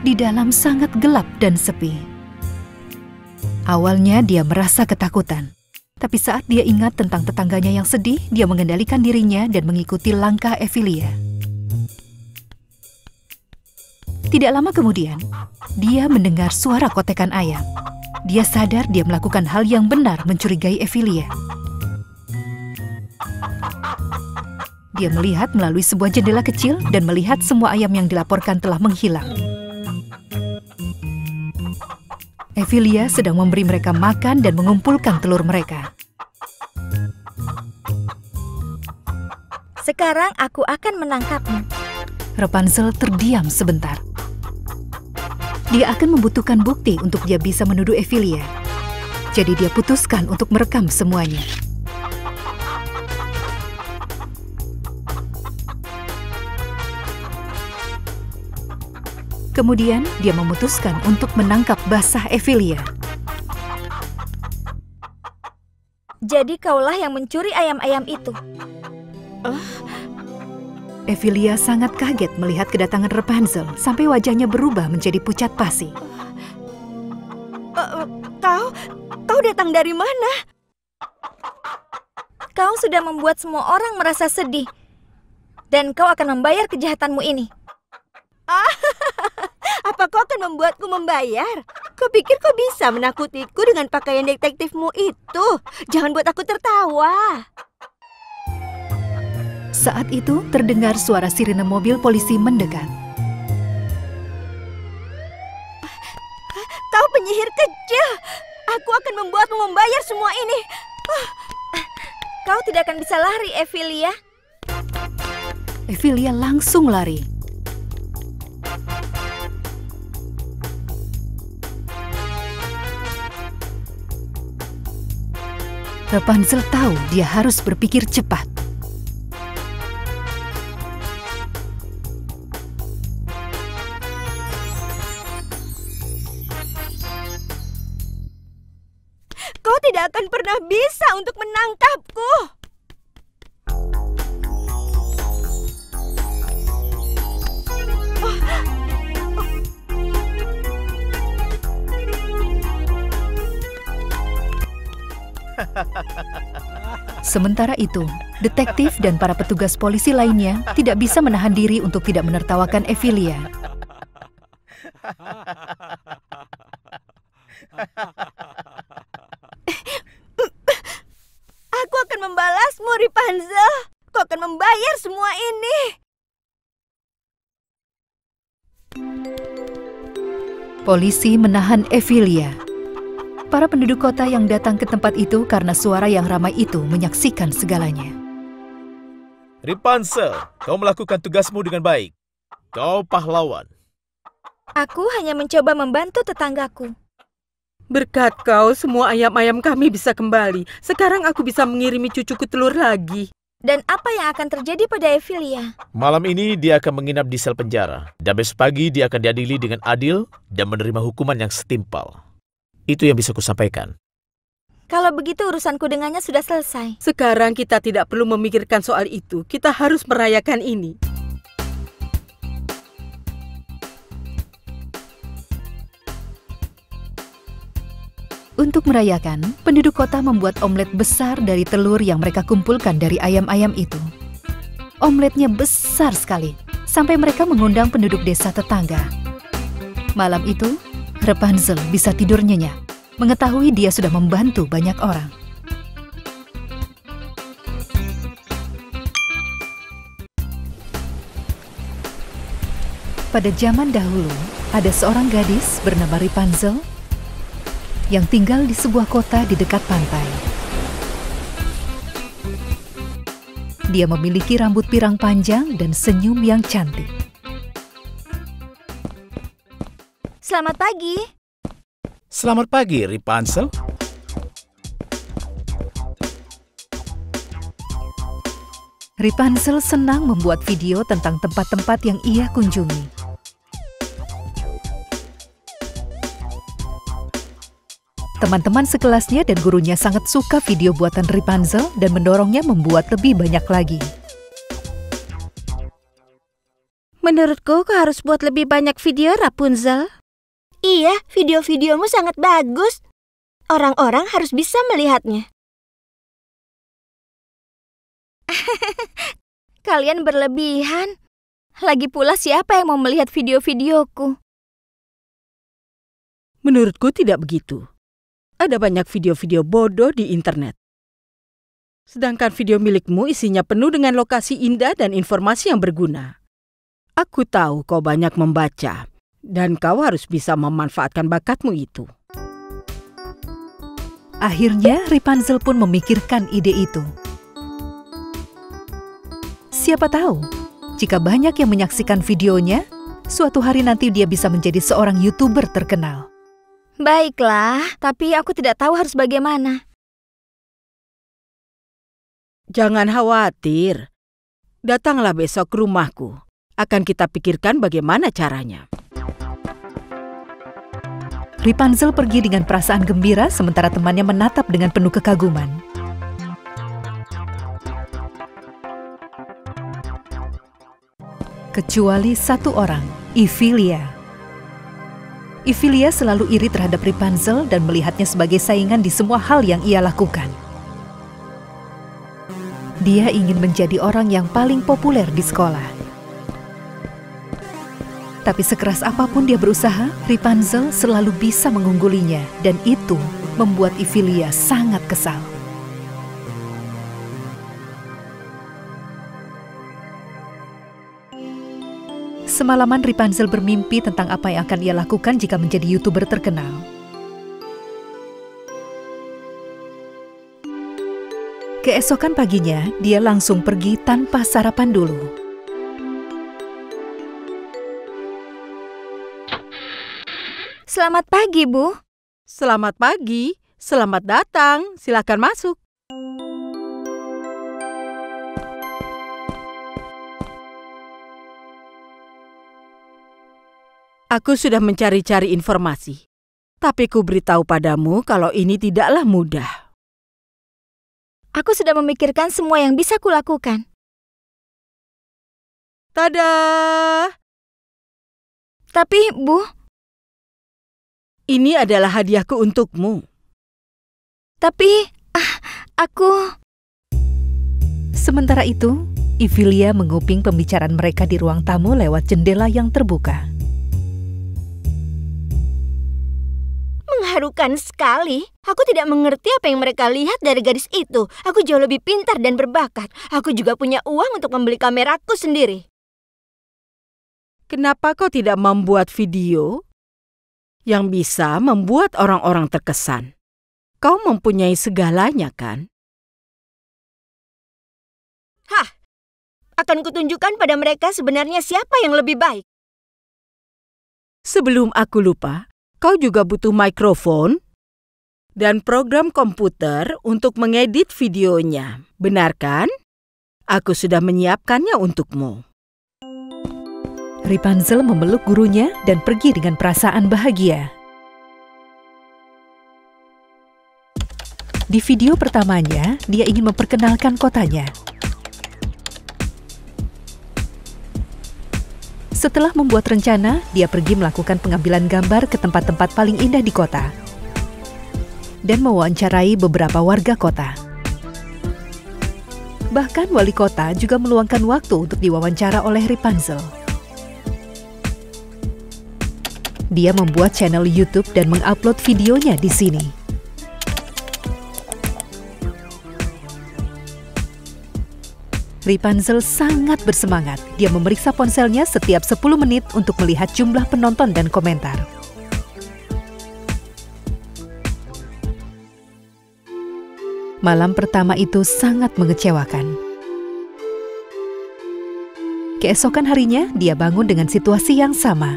Di dalam sangat gelap dan sepi. Awalnya dia merasa ketakutan. Tapi saat dia ingat tentang tetangganya yang sedih, dia mengendalikan dirinya dan mengikuti langkah Emilia. Tidak lama kemudian, dia mendengar suara kotekan ayam. Dia sadar dia melakukan hal yang benar mencurigai Emilia. Dia melihat melalui sebuah jendela kecil dan melihat semua ayam yang dilaporkan telah menghilang. Emilia sedang memberi mereka makan dan mengumpulkan telur mereka. Sekarang aku akan menangkapmu. Rapunzel terdiam sebentar. Dia akan membutuhkan bukti untuk dia bisa menuduh Emilia. Jadi dia putuskan untuk merekam semuanya. Kemudian dia memutuskan untuk menangkap basah Emilia. Jadi kaulah yang mencuri ayam-ayam itu. Emilia sangat kaget melihat kedatangan Rapunzel sampai wajahnya berubah menjadi pucat pasi. Kau datang dari mana? Kau sudah membuat semua orang merasa sedih. Dan kau akan membayar kejahatanmu ini. Apa kau akan membuatku membayar? Kau pikir kau bisa menakutiku dengan pakaian detektifmu itu? Jangan buat aku tertawa. Saat itu terdengar suara sirine mobil polisi mendekat. Kau penyihir kecil. Aku akan membuatmu membayar semua ini. Kau tidak akan bisa lari, Emilia. Emilia langsung lari. Rapunzel tahu dia harus berpikir cepat. Kau tidak akan pernah bisa untuk menangkapku. Sementara itu, detektif dan para petugas polisi lainnya tidak bisa menahan diri untuk tidak menertawakan Emilia. Aku akan membalasmu, Rapunzel. Kau akan membayar semua ini. Polisi menahan Emilia. Para penduduk kota yang datang ke tempat itu karena suara yang ramai itu menyaksikan segalanya. Rapunzel, kau melakukan tugasmu dengan baik. Kau pahlawan. Aku hanya mencoba membantu tetanggaku. Berkat kau, semua ayam-ayam kami bisa kembali. Sekarang aku bisa mengirimi cucuku telur lagi. Dan apa yang akan terjadi pada Emilia? Malam ini dia akan menginap di sel penjara. Dan besok pagi dia akan diadili dengan adil dan menerima hukuman yang setimpal. Itu yang bisa kusampaikan. Kalau begitu urusanku dengannya sudah selesai. Sekarang kita tidak perlu memikirkan soal itu. Kita harus merayakan ini. Untuk merayakan, penduduk kota membuat omelet besar dari telur yang mereka kumpulkan dari ayam-ayam itu. Omeletnya besar sekali, sampai mereka mengundang penduduk desa tetangga. Malam itu, Rapunzel bisa tidur nyenyak, mengetahui dia sudah membantu banyak orang. Pada zaman dahulu, ada seorang gadis bernama Rapunzel yang tinggal di sebuah kota di dekat pantai. Dia memiliki rambut pirang panjang dan senyum yang cantik. Selamat pagi. Selamat pagi, Rapunzel. Rapunzel senang membuat video tentang tempat-tempat yang ia kunjungi. Teman-teman sekelasnya dan gurunya sangat suka video buatan Rapunzel dan mendorongnya membuat lebih banyak lagi. Menurutku, kau harus buat lebih banyak video, Rapunzel. Iya, video-videomu sangat bagus. Orang-orang harus bisa melihatnya. Kalian berlebihan. Lagi pula siapa yang mau melihat video-videoku? Menurutku tidak begitu. Ada banyak video-video bodoh di internet. Sedangkan video milikmu isinya penuh dengan lokasi indah dan informasi yang berguna. Aku tahu kau banyak membaca, dan kau harus bisa memanfaatkan bakatmu itu. Akhirnya Rapunzel pun memikirkan ide itu. Siapa tahu, jika banyak yang menyaksikan videonya, suatu hari nanti dia bisa menjadi seorang YouTuber terkenal. Baiklah, tapi aku tidak tahu harus bagaimana. Jangan khawatir. Datanglah besok ke rumahku. Akan kita pikirkan bagaimana caranya. Rapunzel pergi dengan perasaan gembira sementara temannya menatap dengan penuh kekaguman. Kecuali satu orang, Ephelia. Ephelia selalu iri terhadap Rapunzel dan melihatnya sebagai saingan di semua hal yang ia lakukan. Dia ingin menjadi orang yang paling populer di sekolah. Tapi sekeras apapun dia berusaha, Rapunzel selalu bisa mengunggulinya dan itu membuat Ephelia sangat kesal. Semalaman Rapunzel bermimpi tentang apa yang akan ia lakukan jika menjadi YouTuber terkenal. Keesokan paginya, dia langsung pergi tanpa sarapan dulu. Selamat pagi, Bu. Selamat pagi, selamat datang, silakan masuk. Aku sudah mencari-cari informasi, tapi ku beritahu padamu kalau ini tidaklah mudah. Aku sudah memikirkan semua yang bisa kulakukan. Tada! Tapi, Bu, ini adalah hadiahku untukmu. Tapi, aku... Sementara itu, Ephelia menguping pembicaraan mereka di ruang tamu lewat jendela yang terbuka. Mengharukan sekali. Aku tidak mengerti apa yang mereka lihat dari gadis itu. Aku jauh lebih pintar dan berbakat. Aku juga punya uang untuk membeli kameraku sendiri. Kenapa kau tidak membuat video yang bisa membuat orang-orang terkesan? Kau mempunyai segalanya, kan? Hah! Akan kutunjukkan pada mereka sebenarnya siapa yang lebih baik. Sebelum aku lupa, kau juga butuh mikrofon dan program komputer untuk mengedit videonya. Benar kan? Aku sudah menyiapkannya untukmu. Rapunzel memeluk gurunya dan pergi dengan perasaan bahagia. Di video pertamanya, dia ingin memperkenalkan kotanya. Setelah membuat rencana, dia pergi melakukan pengambilan gambar ke tempat-tempat paling indah di kota dan mewawancarai beberapa warga kota. Bahkan wali kota juga meluangkan waktu untuk diwawancara oleh Rapunzel. Dia membuat channel YouTube dan mengupload videonya di sini. Rapunzel sangat bersemangat. Dia memeriksa ponselnya setiap 10 menit untuk melihat jumlah penonton dan komentar. Malam pertama itu sangat mengecewakan. Keesokan harinya, dia bangun dengan situasi yang sama.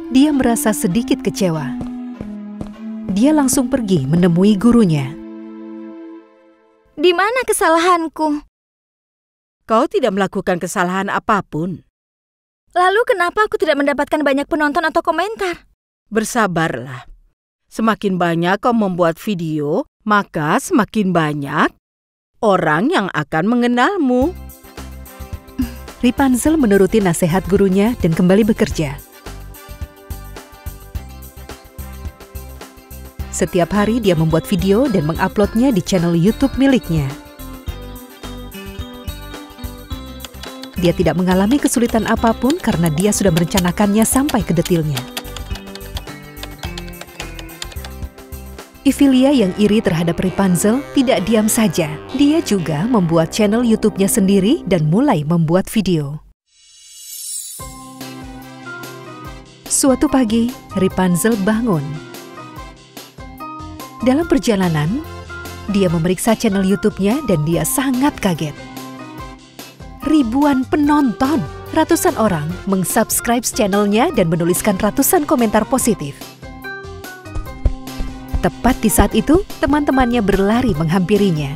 Dia merasa sedikit kecewa. Dia langsung pergi menemui gurunya. Di mana kesalahanku? Kau tidak melakukan kesalahan apapun. Lalu kenapa aku tidak mendapatkan banyak penonton atau komentar? Bersabarlah. Semakin banyak kau membuat video, maka semakin banyak orang yang akan mengenalmu. Rapunzel menuruti nasihat gurunya dan kembali bekerja. Setiap hari dia membuat video dan menguploadnya di channel YouTube miliknya. dia tidak mengalami kesulitan apapun karena dia sudah merencanakannya sampai ke detilnya. Ifilia yang iri terhadap Rapunzel tidak diam saja. Dia juga membuat channel YouTube-nya sendiri dan mulai membuat video. Suatu pagi, Rapunzel bangun. Dalam perjalanan, dia memeriksa channel YouTube-nya dan dia sangat kaget. Ribuan penonton, ratusan orang meng-subscribe channelnya dan menuliskan ratusan komentar positif. Tepat di saat itu, teman-temannya berlari menghampirinya.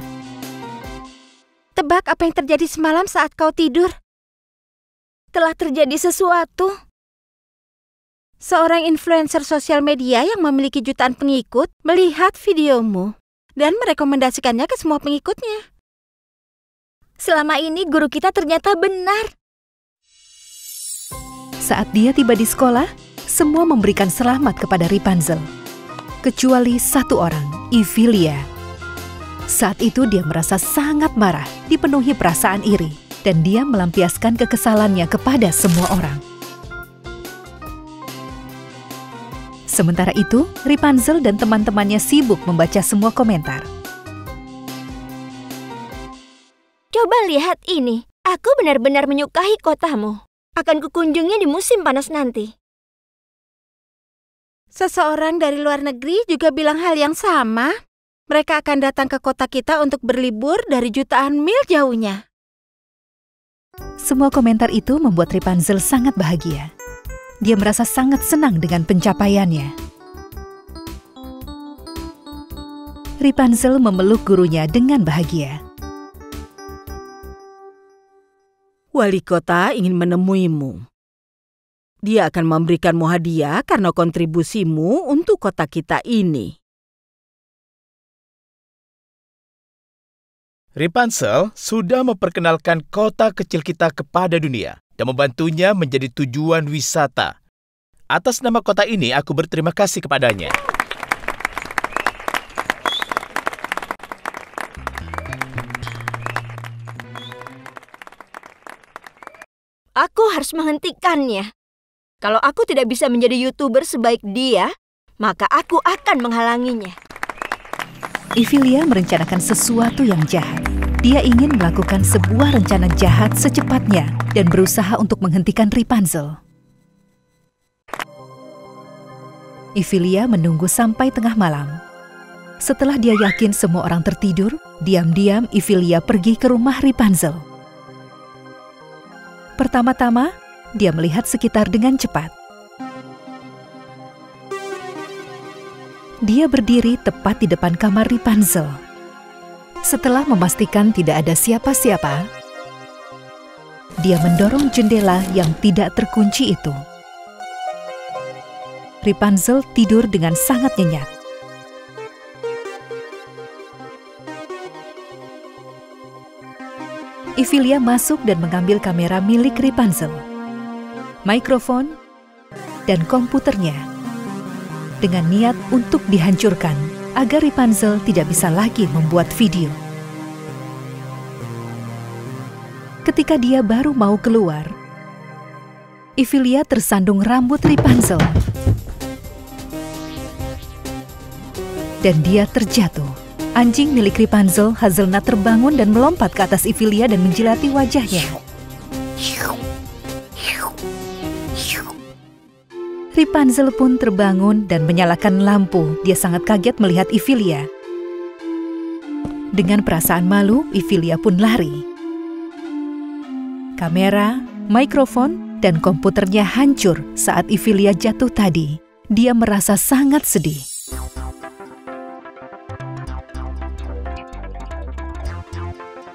Tebak apa yang terjadi semalam saat kau tidur? Telah terjadi sesuatu. Seorang influencer sosial media yang memiliki jutaan pengikut melihat videomu dan merekomendasikannya ke semua pengikutnya. Selama ini guru kita ternyata benar. Saat dia tiba di sekolah, semua memberikan selamat kepada Rapunzel. Kecuali satu orang, Ifilia. Saat itu dia merasa sangat marah, dipenuhi perasaan iri, dan dia melampiaskan kekesalannya kepada semua orang. Sementara itu, Rapunzel dan teman-temannya sibuk membaca semua komentar. Coba lihat ini. Aku benar-benar menyukai kotamu. Akan kukunjungi di musim panas nanti. Seseorang dari luar negeri juga bilang hal yang sama. Mereka akan datang ke kota kita untuk berlibur dari jutaan mil jauhnya. Semua komentar itu membuat Rapunzel sangat bahagia. Dia merasa sangat senang dengan pencapaiannya. Rapunzel memeluk gurunya dengan bahagia. Wali kota ingin menemuimu. Dia akan memberikanmu hadiah karena kontribusimu untuk kota kita ini. Rapunzel sudah memperkenalkan kota kecil kita kepada dunia dan membantunya menjadi tujuan wisata. Atas nama kota ini, aku berterima kasih kepadanya. Aku harus menghentikannya. Kalau aku tidak bisa menjadi YouTuber sebaik dia, maka aku akan menghalanginya. Ifilia merencanakan sesuatu yang jahat. Dia ingin melakukan sebuah rencana jahat secepatnya dan berusaha untuk menghentikan Rapunzel. Ifilia menunggu sampai tengah malam. Setelah dia yakin semua orang tertidur, diam-diam Ifilia pergi ke rumah Rapunzel. Pertama-tama, dia melihat sekitar dengan cepat. Dia berdiri tepat di depan kamar Rapunzel. Setelah memastikan tidak ada siapa-siapa, dia mendorong jendela yang tidak terkunci itu. Rapunzel tidur dengan sangat nyenyak. Ifilia masuk dan mengambil kamera milik Rapunzel, mikrofon, dan komputernya dengan niat untuk dihancurkan agar Rapunzel tidak bisa lagi membuat video. Ketika dia baru mau keluar, Ifilia tersandung rambut Rapunzel dan dia terjatuh. Anjing milik Rapunzel, Hazelnut, terbangun dan melompat ke atas Ifilia dan menjilati wajahnya. Rapunzel pun terbangun dan menyalakan lampu. Dia sangat kaget melihat Ifilia. Dengan perasaan malu, Ifilia pun lari. Kamera, mikrofon, dan komputernya hancur saat Ifilia jatuh tadi. Dia merasa sangat sedih.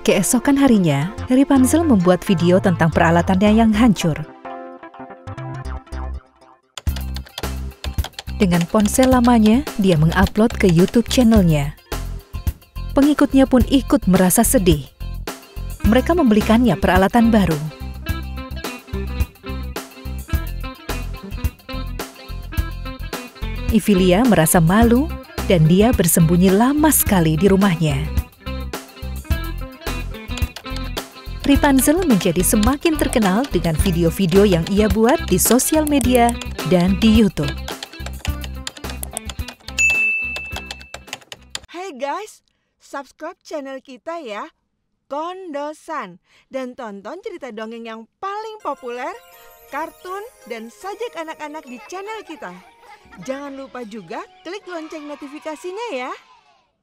Keesokan harinya, Rapunzel membuat video tentang peralatannya yang hancur. Dengan ponsel lamanya, dia mengupload ke YouTube channelnya. Pengikutnya pun ikut merasa sedih. Mereka membelikannya peralatan baru. Ifilia merasa malu dan dia bersembunyi lama sekali di rumahnya. Rapunzel menjadi semakin terkenal dengan video-video yang ia buat di sosial media dan di YouTube. Hai guys, subscribe channel kita ya, Kondosan. Dan tonton cerita dongeng yang paling populer, kartun, dan sajak anak-anak di channel kita. Jangan lupa juga klik lonceng notifikasinya ya.